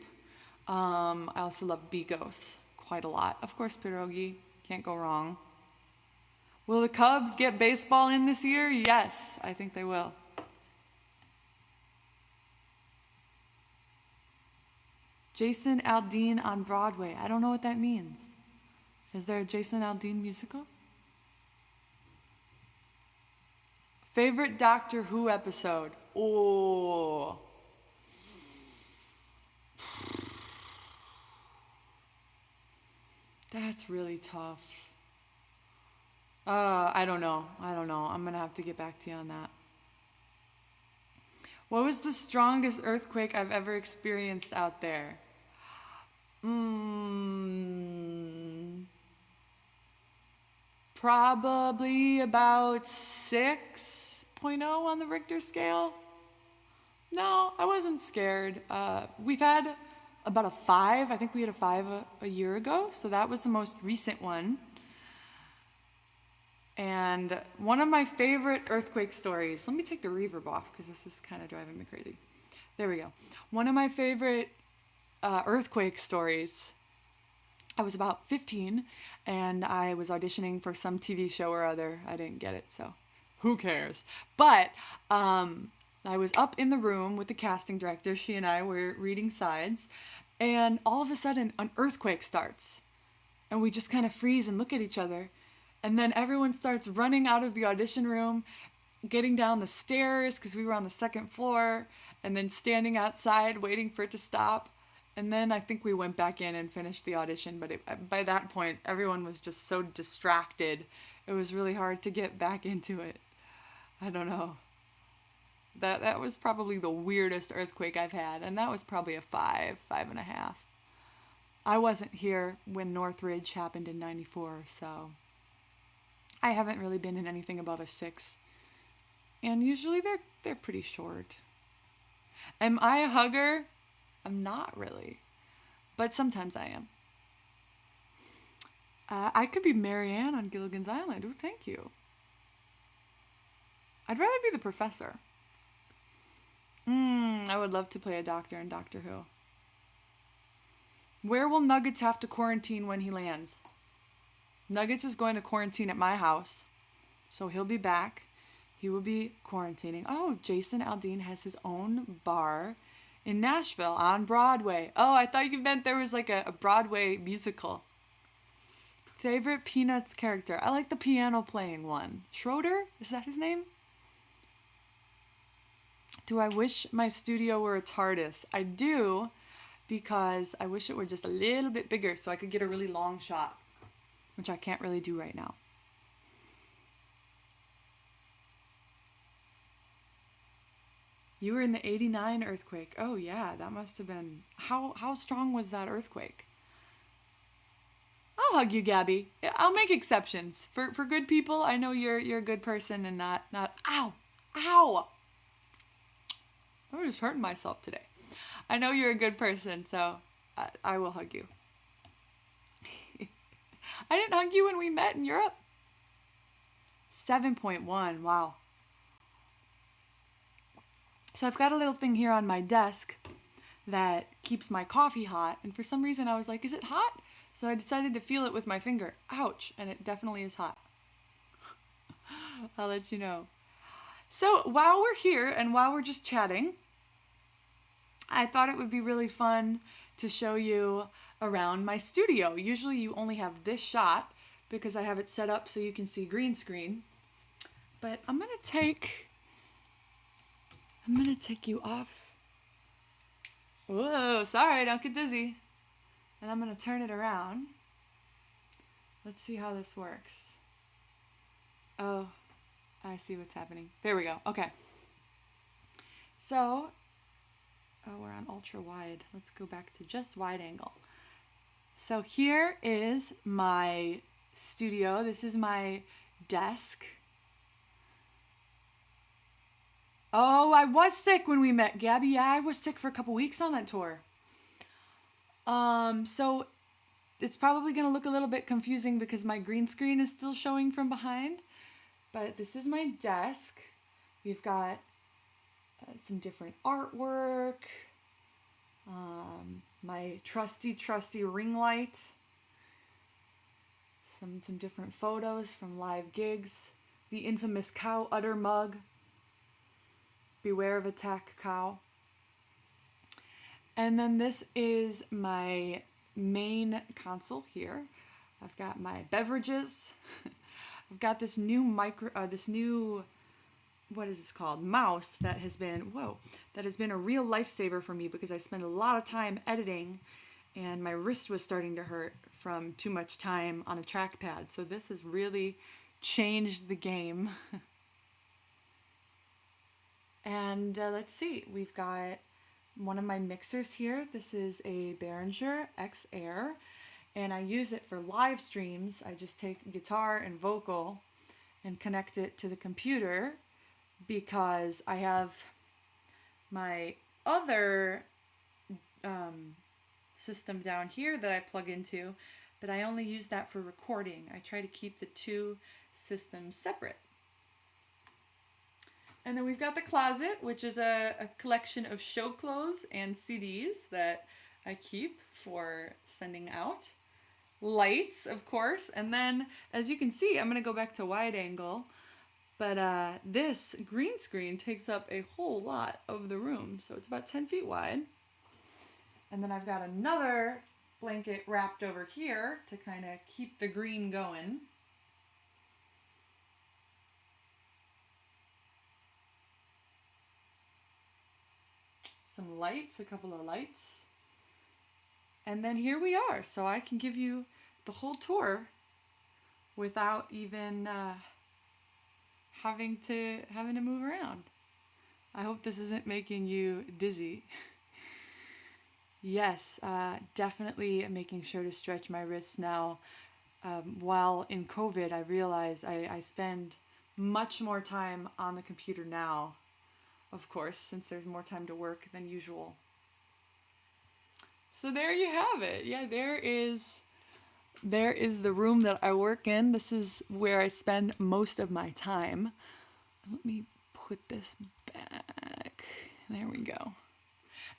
I also love bigos quite a lot. Of course, pierogi, can't go wrong. Will the Cubs get baseball in this year? Yes, I think they will. Jason Aldean on Broadway. I don't know what that means. Is there a Jason Aldean musical? Favorite Doctor Who episode? Oh, that's really tough. I don't know. I don't know. I'm gonna have to get back to you on that. What was the strongest earthquake I've ever experienced out there? Mm, Probably about 6.0 on the Richter scale. No, I wasn't scared. We've had about a 5. I think we had a 5 a year ago, so that was the most recent one. And one of my favorite earthquake stories, let me take the reverb off because this is kind of driving me crazy. There we go. One of my favorite earthquake stories, I was about 15 and I was auditioning for some TV show or other. I didn't get it, so who cares? But I was up in the room with the casting director. She and I were reading sides, and all of a sudden an earthquake starts. And we just kind of freeze and look at each other. And then everyone starts running out of the audition room, getting down the stairs because we were on the second floor, and then standing outside waiting for it to stop. And then I think we went back in and finished the audition, but by that point, everyone was just so distracted. It was really hard to get back into it. I don't know. That was probably the weirdest earthquake I've had, and that was probably a 5.5. I wasn't here when Northridge happened in '94, so I haven't really been in anything above a 6. And usually they're pretty short. Am I a hugger? I'm not really, but sometimes I am. I could be Marianne on Gilligan's Island. Oh, thank you. I'd rather be the professor. I would love to play a doctor in Doctor Who. Where will Nuggets have to quarantine when he lands? Nuggets is going to quarantine at my house, so he'll be back. He will be quarantining. Oh, Jason Aldean has his own bar in Nashville on Broadway. Oh, I thought you meant there was like a Broadway musical. Favorite Peanuts character? I like the piano playing one. Schroeder? Is that his name? Do I wish my studio were a TARDIS? I do, because I wish it were just a little bit bigger so I could get a really long shot, which I can't really do right now. You were in the '89 earthquake. Oh yeah, that must have been... How strong was that earthquake? I'll hug you, Gabby. I'll make exceptions. For good people, I know you're a good person and not ow! Ow! I'm just hurting myself today. I know you're a good person, so I will hug you. I didn't hug you when we met in Europe. 7.1, wow. So I've got a little thing here on my desk that keeps my coffee hot, and for some reason I was like, is it hot? So I decided to feel it with my finger. Ouch, and it definitely is hot. I'll let you know. So while we're here and while we're just chatting, I thought it would be really fun to show you around my studio. Usually you only have this shot because I have it set up so you can see green screen. But I'm gonna take you off. Whoa, sorry, don't get dizzy. And I'm gonna turn it around. Let's see how this works. Oh, I see what's happening. There we go, okay. So, we're on ultra wide. Let's go back to just wide angle. So here is my studio. This is my desk. Oh, I was sick when we met, Gabby. Yeah, I was sick for a couple weeks on that tour. So it's probably going to look a little bit confusing because my green screen is still showing from behind. But this is my desk. We've got some different artwork. My trusty ring light. Some different photos from live gigs. The infamous cow udder mug. Beware of attack, cow. And then this is my main console here. I've got my beverages. I've got this new what is this called? Mouse that has been, that has been a real lifesaver for me because I spend a lot of time editing and my wrist was starting to hurt from too much time on a trackpad. So this has really changed the game. And let's see, we've got one of my mixers here. This is a Behringer X Air, and I use it for live streams. I just take guitar and vocal and connect it to the computer because I have my other system down here that I plug into, but I only use that for recording. I try to keep the two systems separate. And then we've got the closet, which is a collection of show clothes and CDs that I keep for sending out. Lights, of course. And then, as you can see, I'm going to go back to wide angle. But this green screen takes up a whole lot of the room. So it's about 10 feet wide. And then I've got another blanket wrapped over here to kind of keep the green going. Some lights, a couple of lights. And then here we are. So I can give you the whole tour without even having to move around. I hope this isn't making you dizzy. Yes, definitely making sure to stretch my wrists now. While in COVID, I realize I spend much more time on the computer now, of course, since there's more time to work than usual. So there you have it. Yeah, there is the room that I work in. This is where I spend most of my time. Let me put this back. There we go.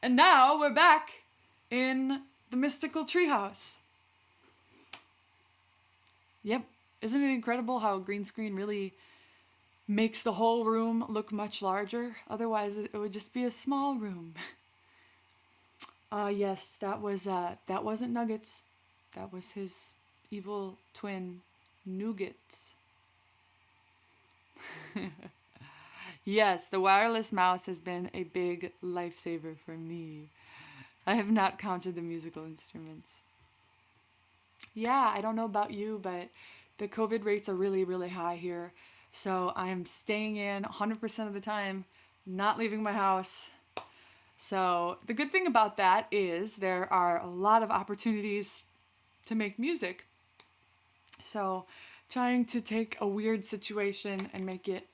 And now we're back in the mystical treehouse. Yep. Isn't it incredible how a green screen really makes the whole room look much larger? Otherwise, it would just be a small room. Yes, that wasn't Nuggets. That was his evil twin, Nougats. Yes, the wireless mouse has been a big lifesaver for me. I have not counted the musical instruments. Yeah, I don't know about you, but the COVID rates are really, really high here. So I'm staying in 100% of the time, not leaving my house. So the good thing about that is there are a lot of opportunities to make music. So trying to take a weird situation and make it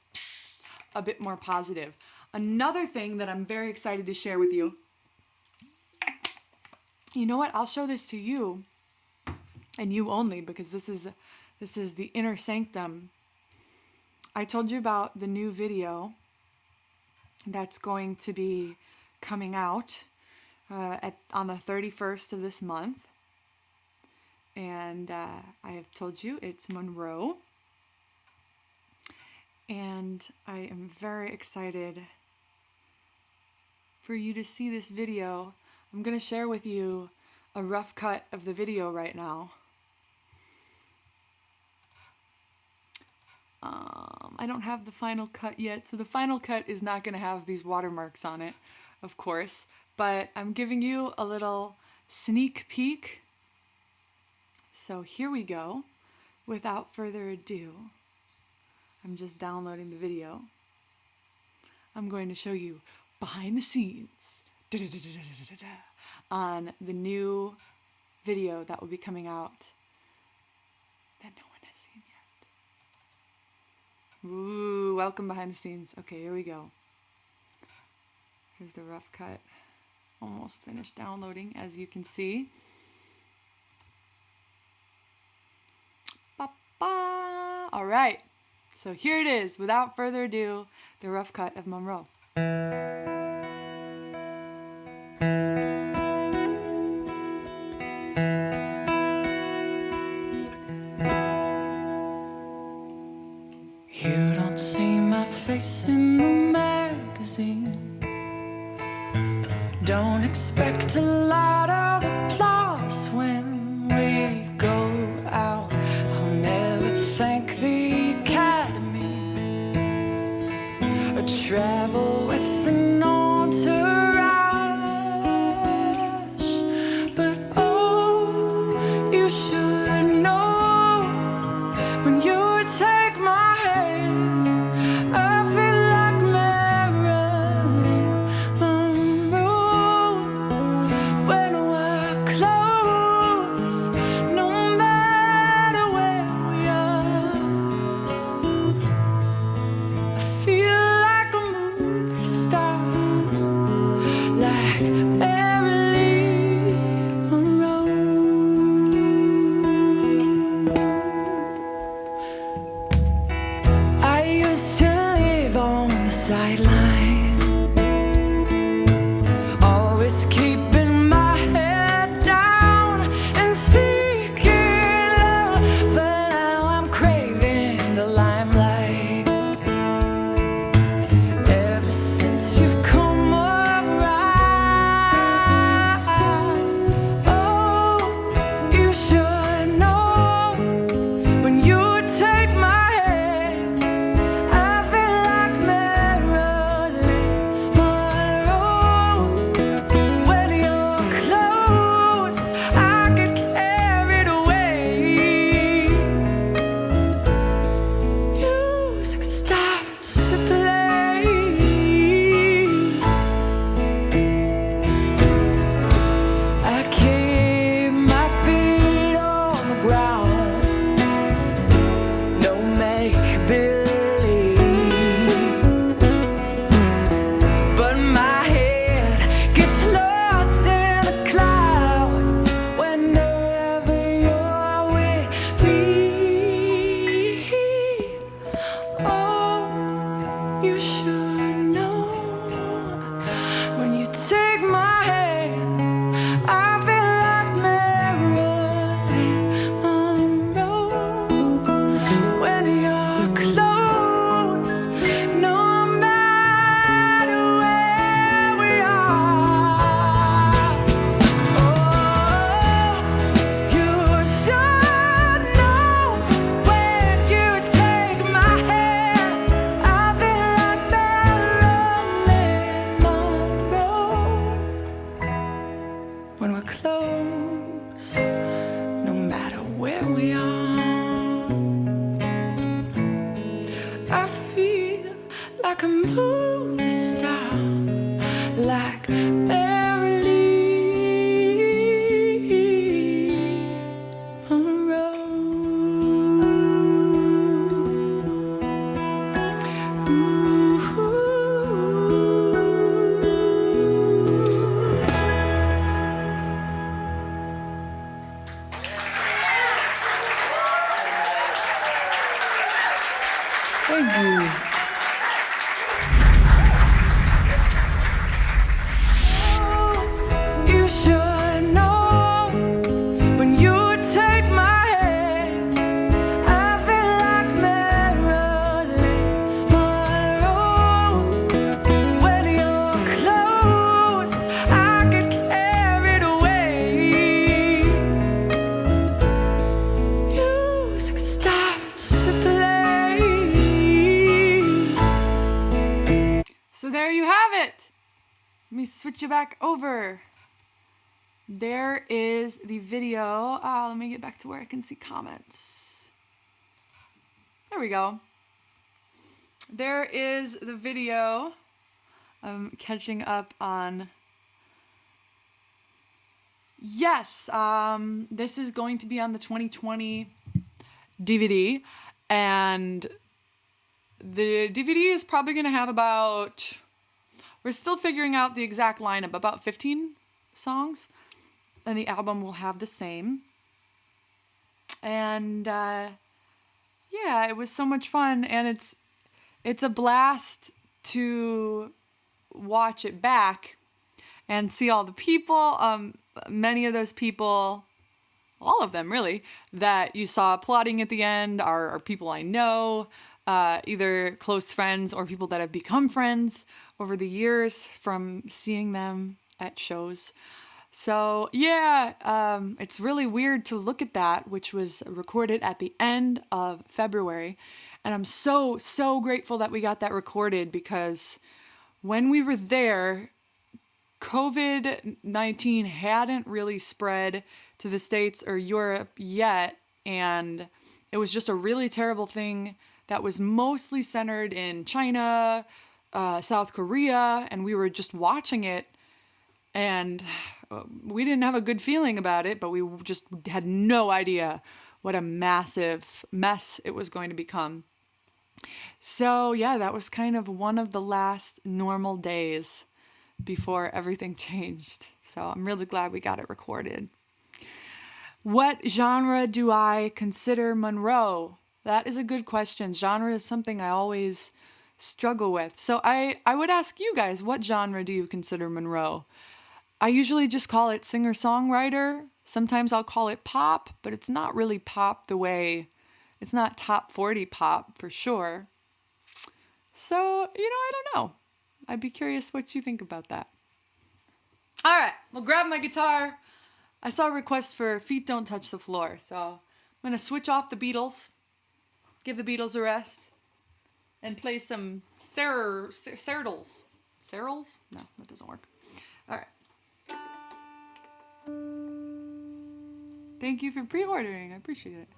a bit more positive. Another thing that I'm very excited to share with you. You know what? I'll show this to you and you only, because this is the inner sanctum. I told you about the new video that's going to be coming out on the 31st of this month. And I have told you it's Monroe. And I am very excited for you to see this video. I'm going to share with you a rough cut of the video right now. I don't have the final cut yet, so the final cut is not going to have these watermarks on it, of course, but I'm giving you a little sneak peek. So here we go. Without further ado, I'm just downloading the video. I'm going to show you behind the scenes on the new video that will be coming out that no one has seen yet. Ooh, welcome behind the scenes. Okay, here we go. Here's the rough cut. Almost finished downloading, as you can see. Ba-ba. All right, so here it is. Without further ado, the rough cut of Monroe. You don't see my face in the magazine. Don't expect a lot of applause when we go out. I'll never thank the Academy or travel with an entourage. But oh, you should know when you take my hand, I feel like Marilyn Monroe. When we're close, no matter where we are, I feel like a movie star, like Marilyn Monroe. I used to live on the sideline, always keeping my head down and speaking loud. But now I'm craving the limelight. Ever since you've come around, oh, you should know when you take my hand, I feel like Marilyn Monroe. When you're close, I get carried away. Music starts to play. I keep my feet on the ground, no make-believe. But my head gets lost in the clouds whenever you're with me. Oh, you should know when you take my hand, I feel like Marilyn Monroe. When you're close, no matter where we are, oh, you should know when you take my hand, I feel like Marilyn Monroe. When we're close, no matter where we are, I feel like a movie star, like Marilyn Monroe. Thank you. You should know when you take my hand, I feel like Marilyn Monroe. When you're close, I get carried away. Music starts to play. So there you have it. Let me switch you back over. There is the video. Let me get back to where I can see comments. There we go. There is the video. I'm catching up on. Yes, this is going to be on the 2020 DVD, and the DVD is probably going to have about, we're still figuring out the exact lineup, about 15 songs, and the album will have the same. And yeah, it was so much fun, and it's a blast to watch it back and see all the people. Many of those people, all of them really, that you saw applauding at the end are people I know, either close friends or people that have become friends over the years from seeing them at shows. So yeah, it's really weird to look at that, which was recorded at the end of February, And I'm so, so grateful that we got that recorded, because when we were there, COVID-19 hadn't really spread to the States or Europe yet. And it was just a really terrible thing that was mostly centered in China, South Korea, and we were just watching it. And we didn't have a good feeling about it, but we just had no idea what a massive mess it was going to become. So yeah, that was kind of one of the last normal days before everything changed. So I'm really glad we got it recorded. What genre do I consider Monroe? That is a good question. Genre is something I always struggle with. So I would ask you guys, what genre do you consider Monroe? I usually just call it singer-songwriter. Sometimes I'll call it pop, but it's not really pop the way, it's not top 40 pop for sure. So, I don't know. I'd be curious what you think about that. All right, we'll grab my guitar. I saw a request for Feet Don't Touch the Floor, so I'm going to switch off the Beatles, give the Beatles a rest, and play some Serrals. Serrals? No, that doesn't work. All right. Thank you for pre-ordering. I appreciate it.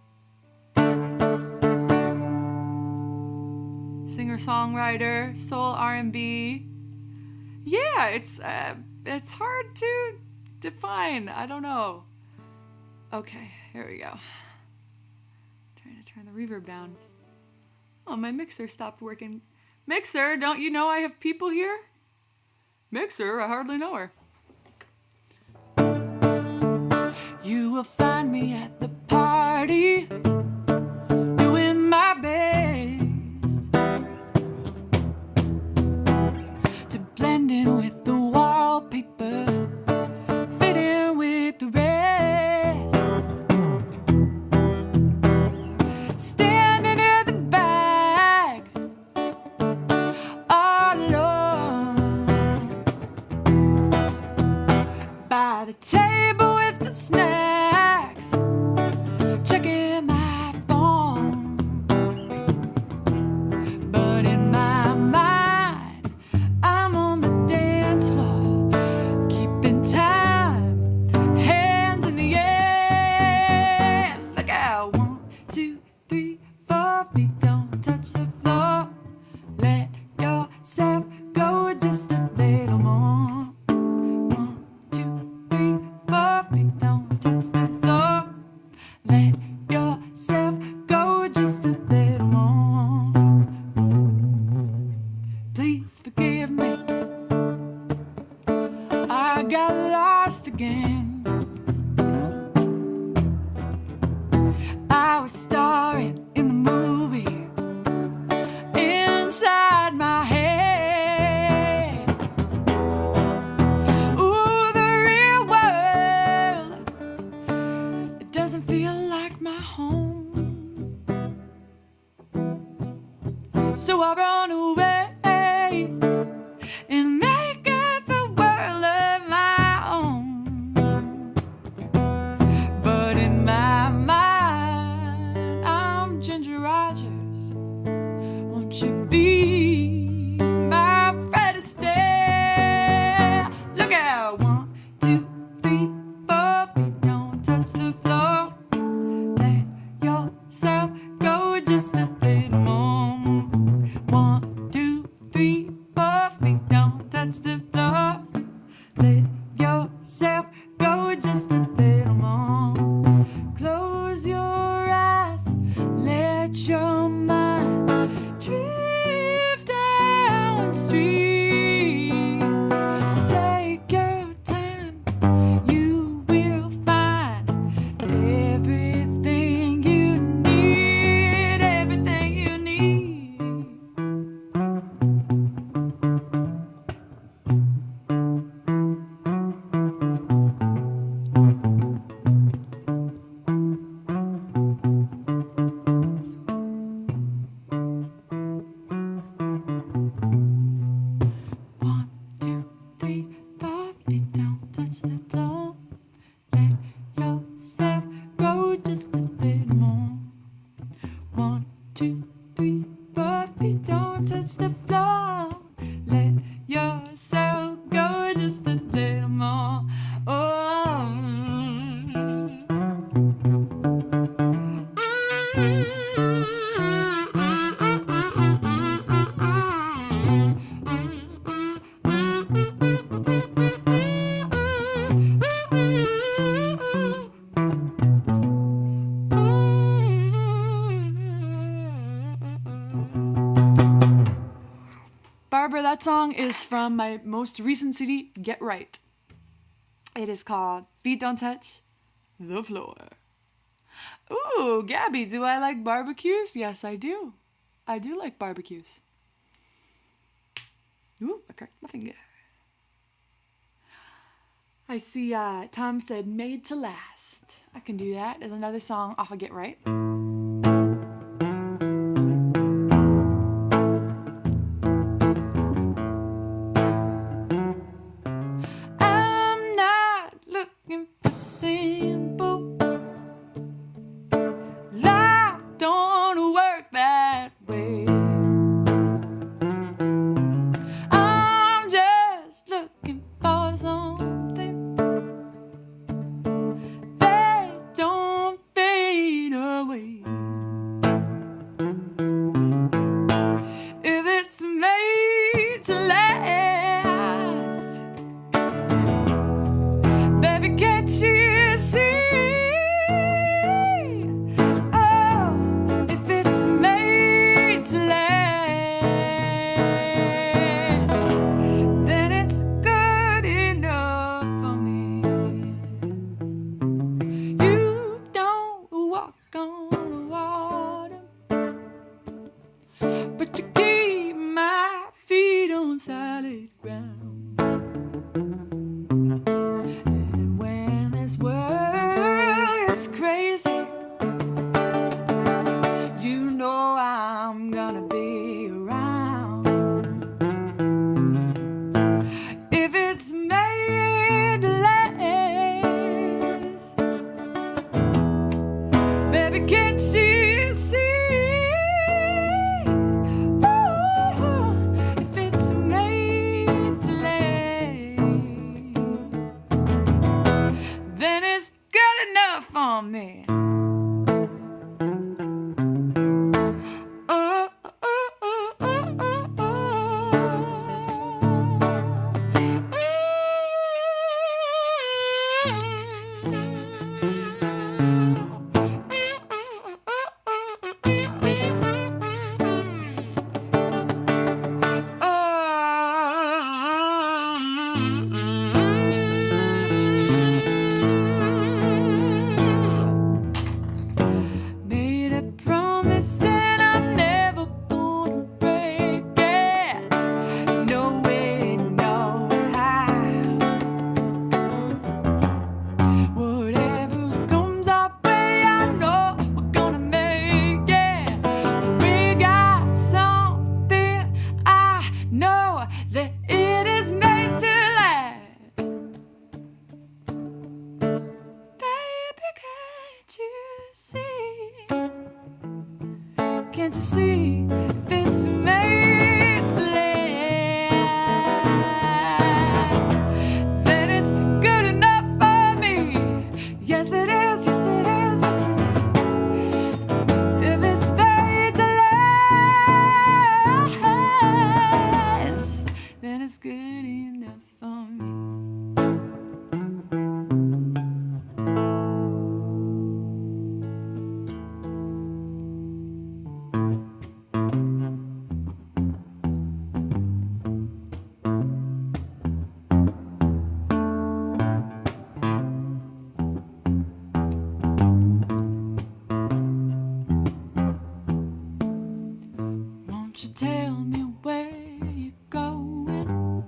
Singer-songwriter, soul R&B. Yeah, it's hard to define. I don't know. Okay, here we go. Trying to turn the reverb down. Oh, my mixer stopped working. Mixer, don't you know I have people here? Mixer, I hardly know her. You will find me at the party, doing my best to blend in with the wallpaper, fit in with the rest. Standing in the back, all alone, by the table with the snacks, checking my phone. But in my mind, I'm on the dance floor, keeping time, hands in the air. Look out, 1, 2, 3, 4, feet don't touch the floor. Let yourself go just a little more. 1, 2, 3, 4, feet don't touch the floor. Let yourself go just a little more. Please forgive me, I got lost again. I was starring in the movie inside my head. Ooh, the real world, it doesn't feel like my home. So I run away and make up a world of my own. But in my mind, I'm Ginger Rogers. Won't you be my Fred Astaire? Look out, 1, 2, 3, 4, feet don't touch the floor. Let yourself go just a little more. 1, 2, 3, 4, feet don't touch the floor. Let yourself go just a little more. Close your eyes, let your mind drift feet don't touch the floor. Let yourself go just a little more. Oh. Barbara, that song is from my most recent CD, Get Right. It is called Feet Don't Touch the Floor. Ooh, Gabby, do I like barbecues? Yes, I do. I do like barbecues. Ooh, I cracked my finger. I see Tom said Made to Last. I can do that. There's another song off of Get Right. I'm not looking for simple. Life don't work that way. I'm just looking for something that don't fade away. If it's made to last, baby, can't you see? Oh, if it's made to last, then it's good enough for me. You don't walk on water, but you keep my feet on solid ground. And when this world is crazy, you know I'm gonna be around. If it's made to last, baby, can't you see? If it's made to last, then it's good enough for me. Oh, oh, oh, oh, oh, made a promise and I'm never gonna break it. No way, no how. Whatever comes our way, I know we're gonna make it. We got something, I know that it is made to last. Baby, can't you see? Can't you see if it's made to last? Then it's good enough for me. Yes, it is, yes, it is, yes, it is. If it's made to last, then it's good enough for me. Won't you tell me where you're going?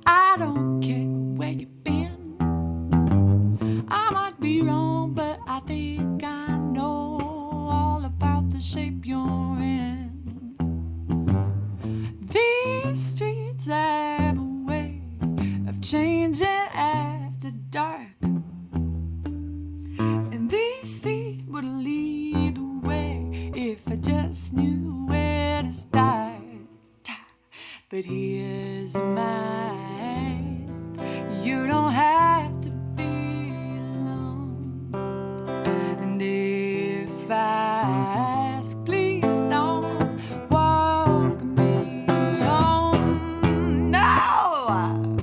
I don't care where you've been. I might be wrong, but I think I know all about the shape you're in. These streets have a way of changing after dark, and these feet would lead the way if I just knew where to start. but here's mine. You don't have to be alone. And if I ask, please don't walk me home. No!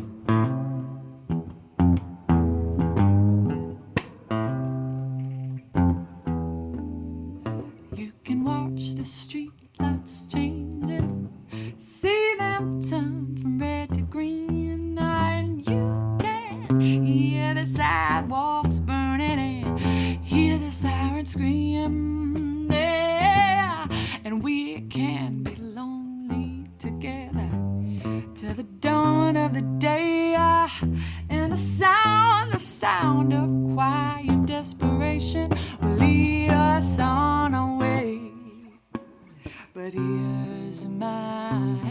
You can watch the street lights changing, see them turn from red to green, and you can hear the sidewalks burning and hear the sirens scream. Yeah, and we can be lonely together till the dawn of the day. And the sound of quiet desperation will lead us on our way. But here's mine.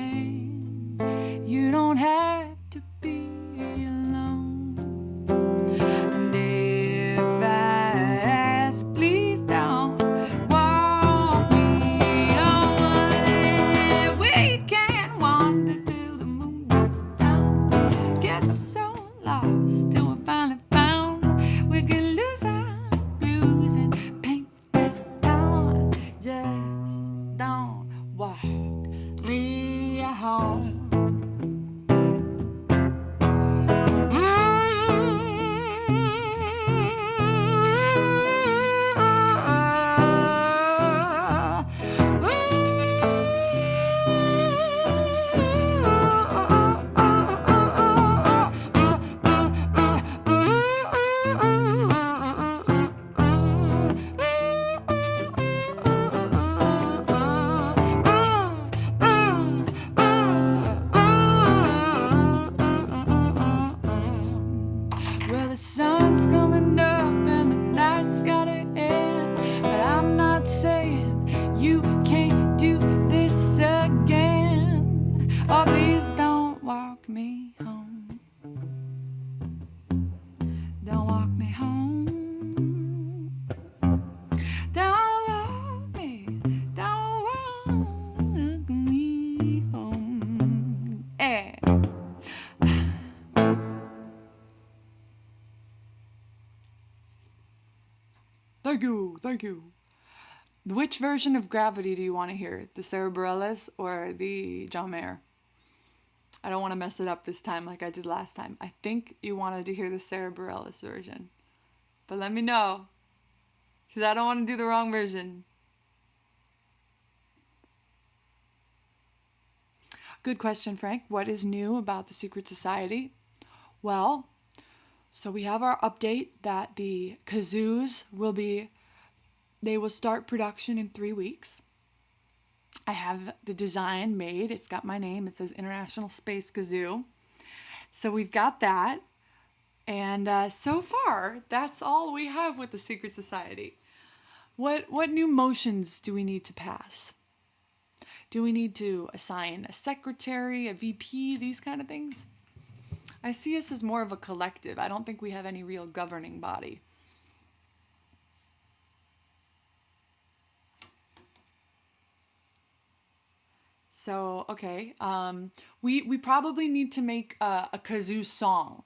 You don't have to be alone. And if I ask, please don't walk me on. We can wander till the moon goes down, get so lost till we're finally found. We can lose our blues and paint this town. Just don't walk me home. Well, the sun's coming up and the night's gotta end, but I'm not saying you can't do this again. Oh, please don't walk me home. Don't walk me home. Don't walk me home. Eh. Thank you. Which version of Gravity do you want to hear? The Sarah Bareilles or the John Mayer? I don't want to mess it up this time like I did last time. I think you wanted to hear the Sarah Bareilles version. But let me know, because I don't want to do the wrong version. Good question, Frank. What is new about the Secret Society? Well, so we have our update that the kazoos they will start production in 3 weeks. I have the design made. It's got my name. It says International Space Kazoo. So we've got that. And so far, that's all we have with the Secret Society. What new motions do we need to pass? Do we need to assign a secretary, a VP, these kind of things? I see us as more of a collective. I don't think we have any real governing body. So, okay, we probably need to make a kazoo song.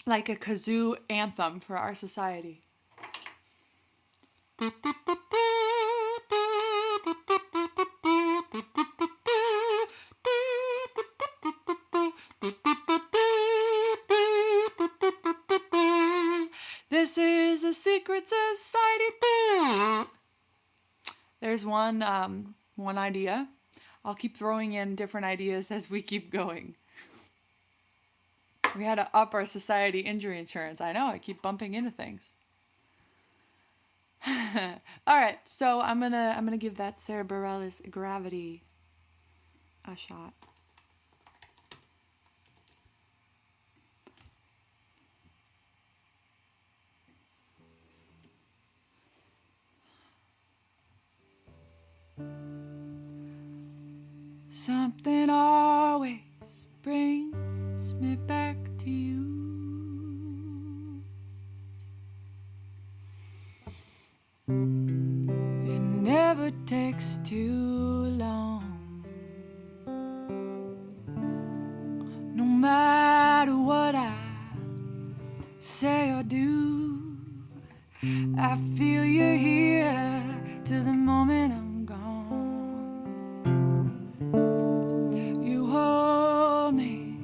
Like a kazoo anthem for our society. This is a secret society. There's one idea. I'll keep throwing in different ideas as we keep going. We had to up our society injury insurance. I know, I keep bumping into things. All right, so I'm gonna give that Sarah Bareilles Gravity a shot. Something always brings me back to you. It never never takes too long. No matter what I say or do, I feel you here till the moment I'm gone. You hold me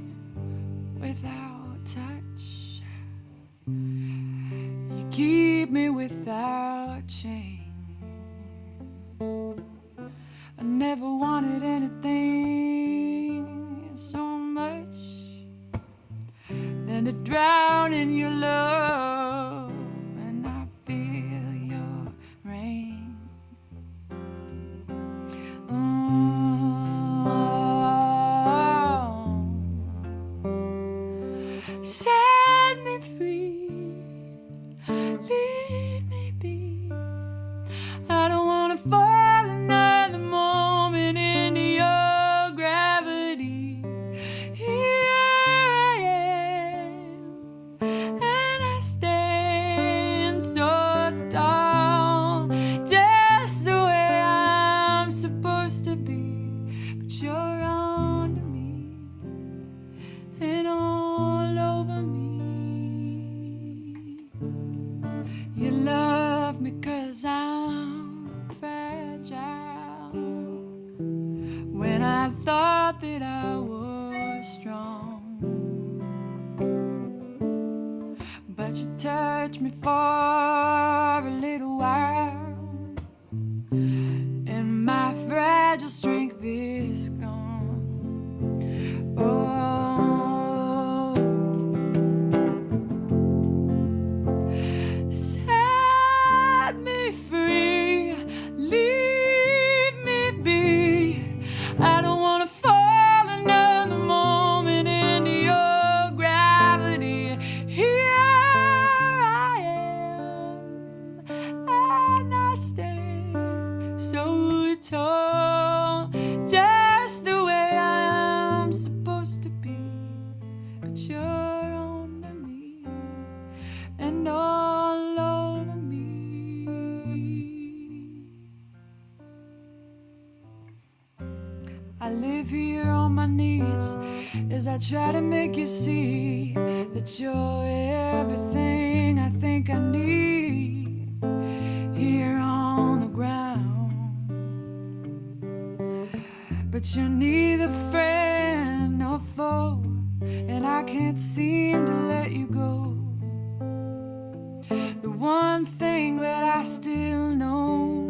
without touch, you keep me without change. I never wanted anything so much than to drown in your love, and I feel your rain. Set me free, leave me be. I don't wanna fall another moment into your gravity. Here I am, and I stand so tall, just the way I'm supposed to be. But you're under me and all over me. You love me 'cause I'm fragile, when I thought that I was strong. But you touched me for a little while, and my fragile strength is gone. Oh, set me free, leave me be. I don't wanna fall another moment into your gravity. Here I am, and I stand so tall, just the way I am supposed to be. But you're under me and all over me. I live here on my knees as I try to make you see that you're everything I think I need here on the ground. But you're neither friend nor foe, and I can't seem to let you go. The one thing that I still know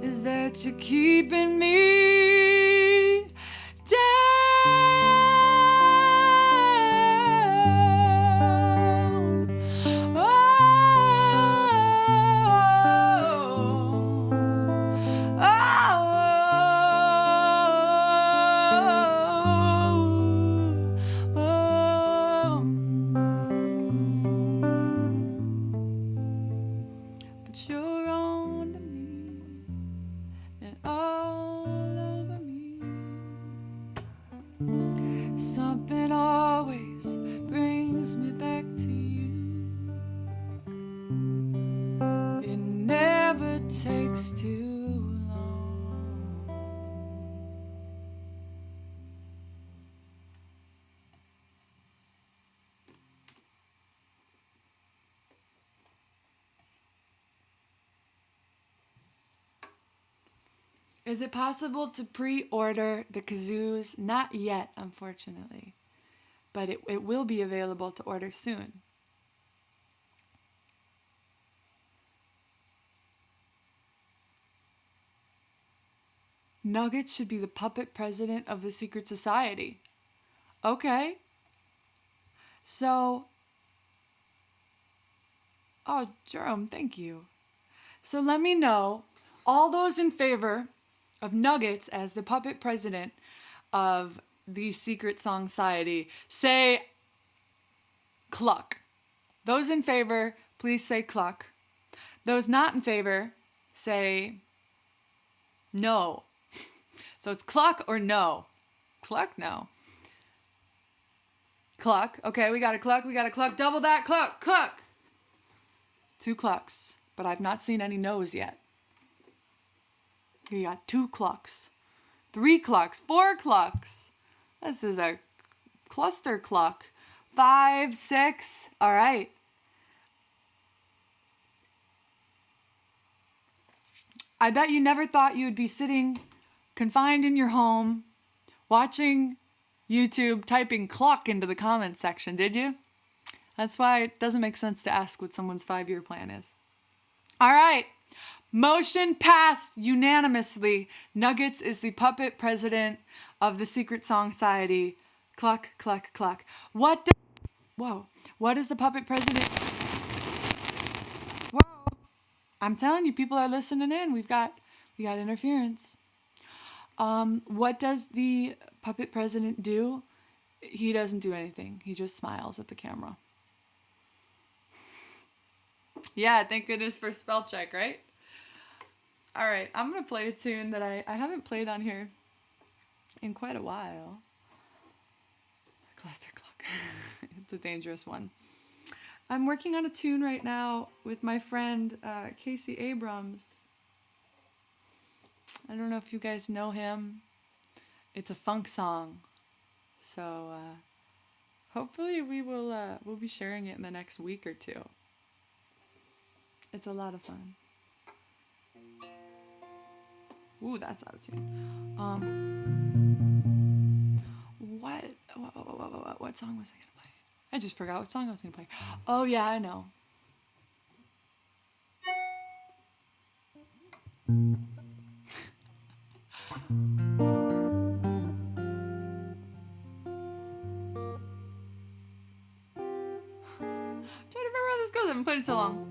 is that you're keeping me down. Oh, but you're under me and all over me. Something always brings me back to you. It never takes too long. Is it possible to pre-order the kazoos? Not yet, unfortunately, but it will be available to order soon. Nuggets should be the puppet president of the secret society. Okay. So, oh, Jerome, thank you. So let me know, all those in favor of Nuggets as the puppet president of the Secret Song Society, say cluck. Those in favor, please say cluck. Those not in favor, say no. So it's cluck or no. Cluck, no. Cluck. Okay, we got a cluck, we got a cluck. Double that, cluck, cluck. 2 clucks, but I've not seen any no's yet. You got 2 clucks, 3 clucks, 4 clucks. This is a cluster cluck. 5, 6. All right. I bet you never thought you would be sitting confined in your home, watching YouTube, typing cluck into the comments section, did you? That's why it doesn't make sense to ask what someone's 5-year plan is. All right. Motion passed unanimously. Nuggets is the puppet president of the Secret Song Society. Cluck, cluck, cluck. What is the puppet president? Whoa. I'm telling you, people are listening in. We got interference. What does the puppet president do? He doesn't do anything. He just smiles at the camera. Yeah, thank goodness for spell check, right? All right, I'm going to play a tune that I haven't played on here in quite a while. Cluster clock. It's a dangerous one. I'm working on a tune right now with my friend Casey Abrams. I don't know if you guys know him. It's a funk song. So hopefully we'll be sharing it in the next week or two. It's a lot of fun. Ooh, that's out of tune. What song was I gonna play? I just forgot what song I was gonna play. Oh yeah, I know. I'm trying to remember how this goes. I haven't played it so long.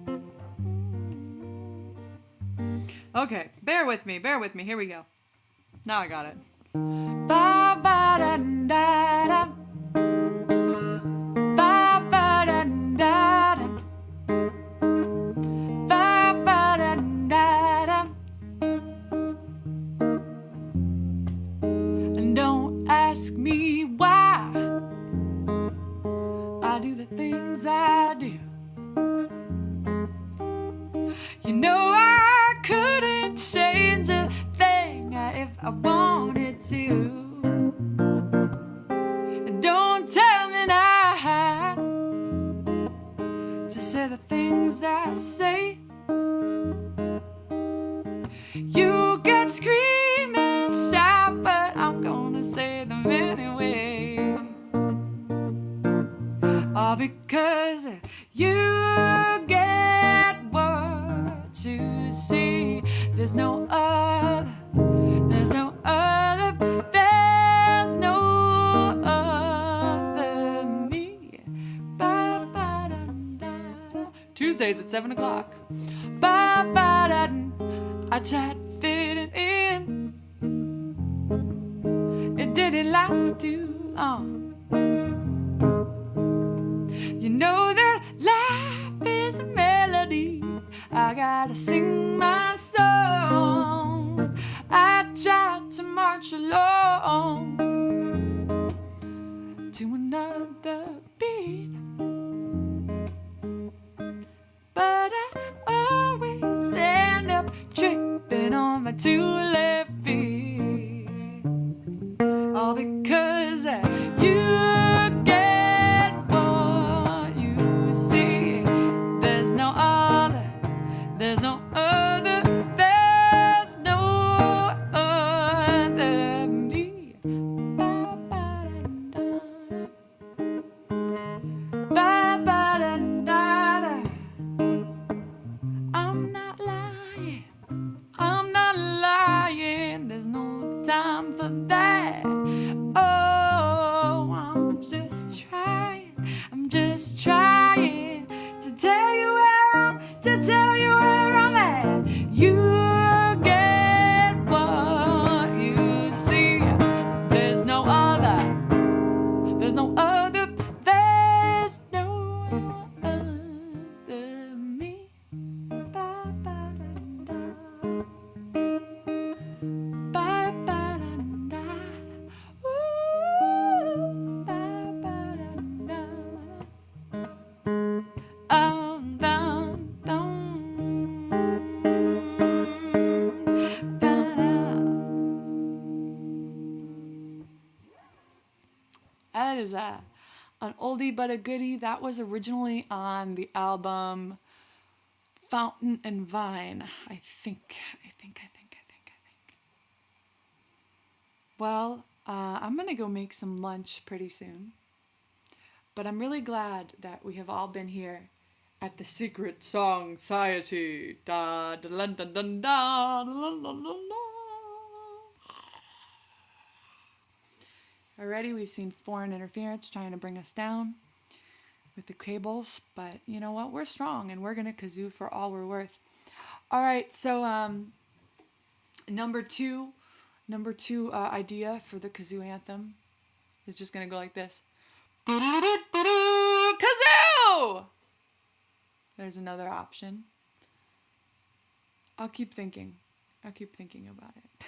Okay, bear with me. Here we go. Now I got it. Ba ba da da da. Ba ba da da da. Ba ba da da da. And don't ask me why I do the things I do. You know I couldn't change a thing if I wanted to. And don't tell me now to say the things I say. You get screaming, shout, but I'm gonna say them anyway. All because you get what you see. There's no other me. Ba, ba, da, da, da. Tuesdays at 7 o'clock. Ba, ba, da, da. I tried to fit it in. It didn't last too long. You know that life is a melody. I gotta sing my song. I tried to march along to another beat, but I always end up tripping on my 2 left feet. All because you get what you see. There's no other me. Ba, ba, da, da. Ba, ba, da, da, da. I'm not lying. There's no time for that. Oh, I'm just trying to tell you where I'm at. You get what you see. There's no other me. Ba, ba, da, da. Ba, ba, da, da. is an oldie but a goodie. That was originally on the album Fountain and Vine, I think. Well, I'm going to go make some lunch pretty soon. But I'm really glad that we have all been here at the Secret Song Society. Da da da da da da da da da. Already we've seen foreign interference trying to bring us down with the cables, but you know what? We're strong and we're gonna kazoo for all we're worth. All right, so number two idea for the kazoo anthem is just gonna go like this. Kazoo! There's another option. I'll keep thinking about it.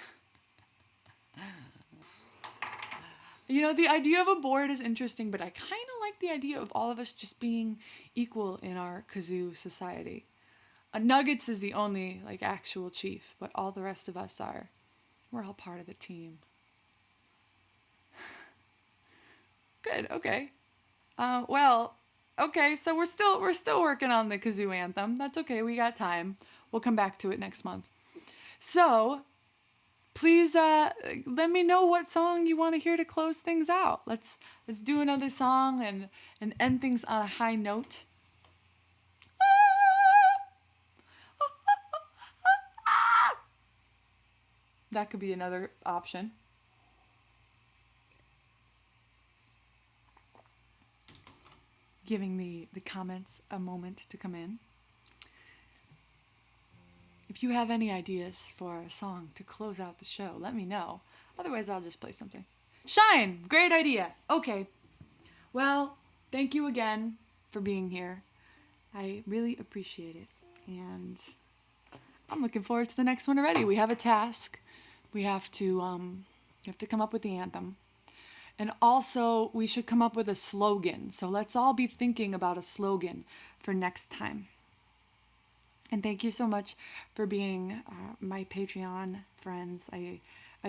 You know, the idea of a board is interesting, but I kind of like the idea of all of us just being equal in our kazoo society. Nuggets is the only, like, actual chief, but all the rest of us we're all part of the team. Good, okay. Okay, so we're still working on the kazoo anthem. That's okay, we got time. We'll come back to it next month. So, please let me know what song you want to hear to close things out. Let's do another song and end things on a high note. That could be another option. Giving the comments a moment to come in. If you have any ideas for a song to close out the show, let me know. Otherwise, I'll just play something. Shine! Great idea. Okay. Well, thank you again for being here. I really appreciate it. And I'm looking forward to the next one already. We have a task. We have to come up with the anthem. And also, we should come up with a slogan. So let's all be thinking about a slogan for next time. And thank you so much for being my Patreon friends. I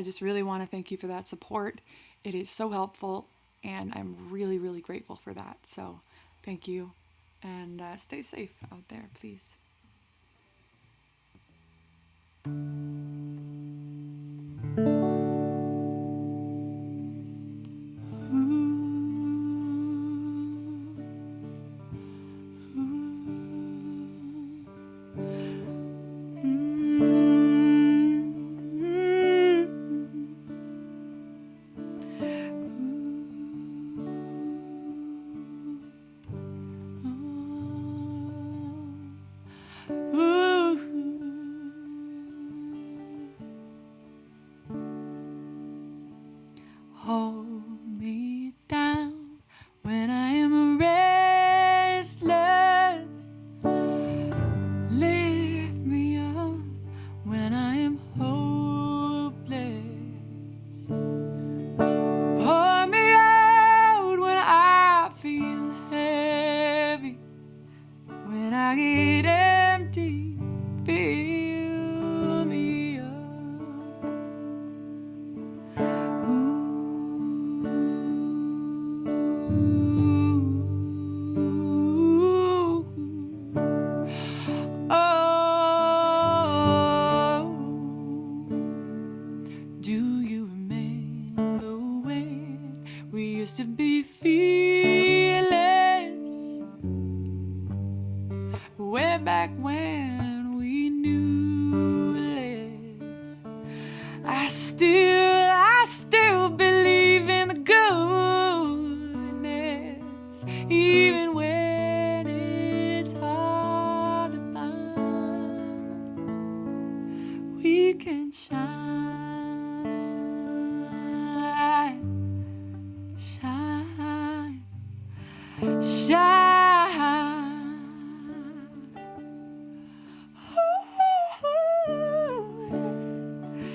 just really want to thank you for that support. It is so helpful, and I'm really, really grateful for that. So thank you, and stay safe out there, please. Hold me down when I am restless. Lift me up when I am hopeless. Pour me out when I feel heavy. When I get empty, fill me up. Used to be fearless, way back when we knew less. I still believe in the goodness, even when it's hard to find. We can shine.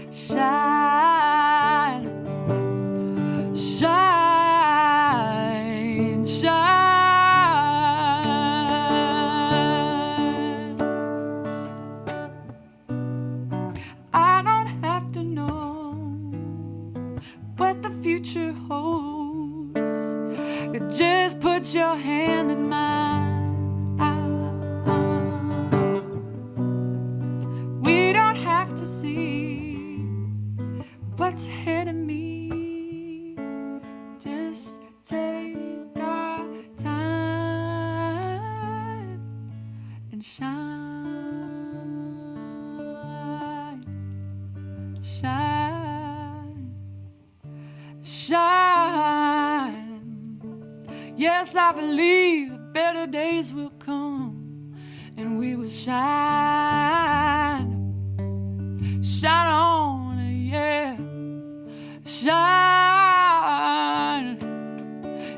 Shine, shine, shine. I don't have to know what the future holds. put your hand in mine. We don't have to see what's ahead of me. Just take our time and shine, shine, shine. Yes, I believe that better days will come, and we will shine, shine on, yeah, shine,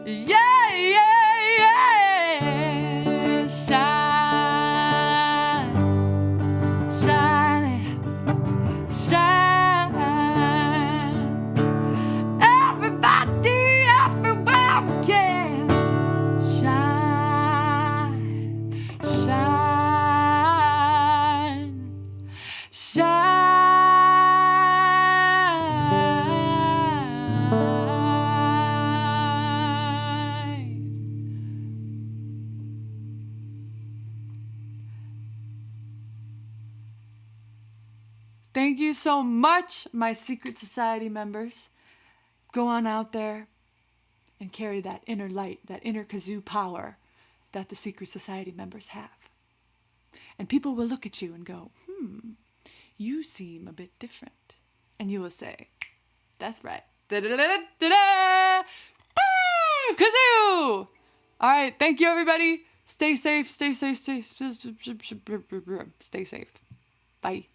yeah, yeah, yeah, shine, shine, shine. Everybody, everywhere we can, shine, shine, shine. Thank you so much, my Secret Society members. Go on out there and carry that inner light, that inner kazoo power that the Secret Society members have. And people will look at you and go, you seem a bit different. And you will say, that's right. Da-da-da-da-da-da! Kazoo! All right, thank you, everybody. Stay safe, stay safe, stay safe. Bye.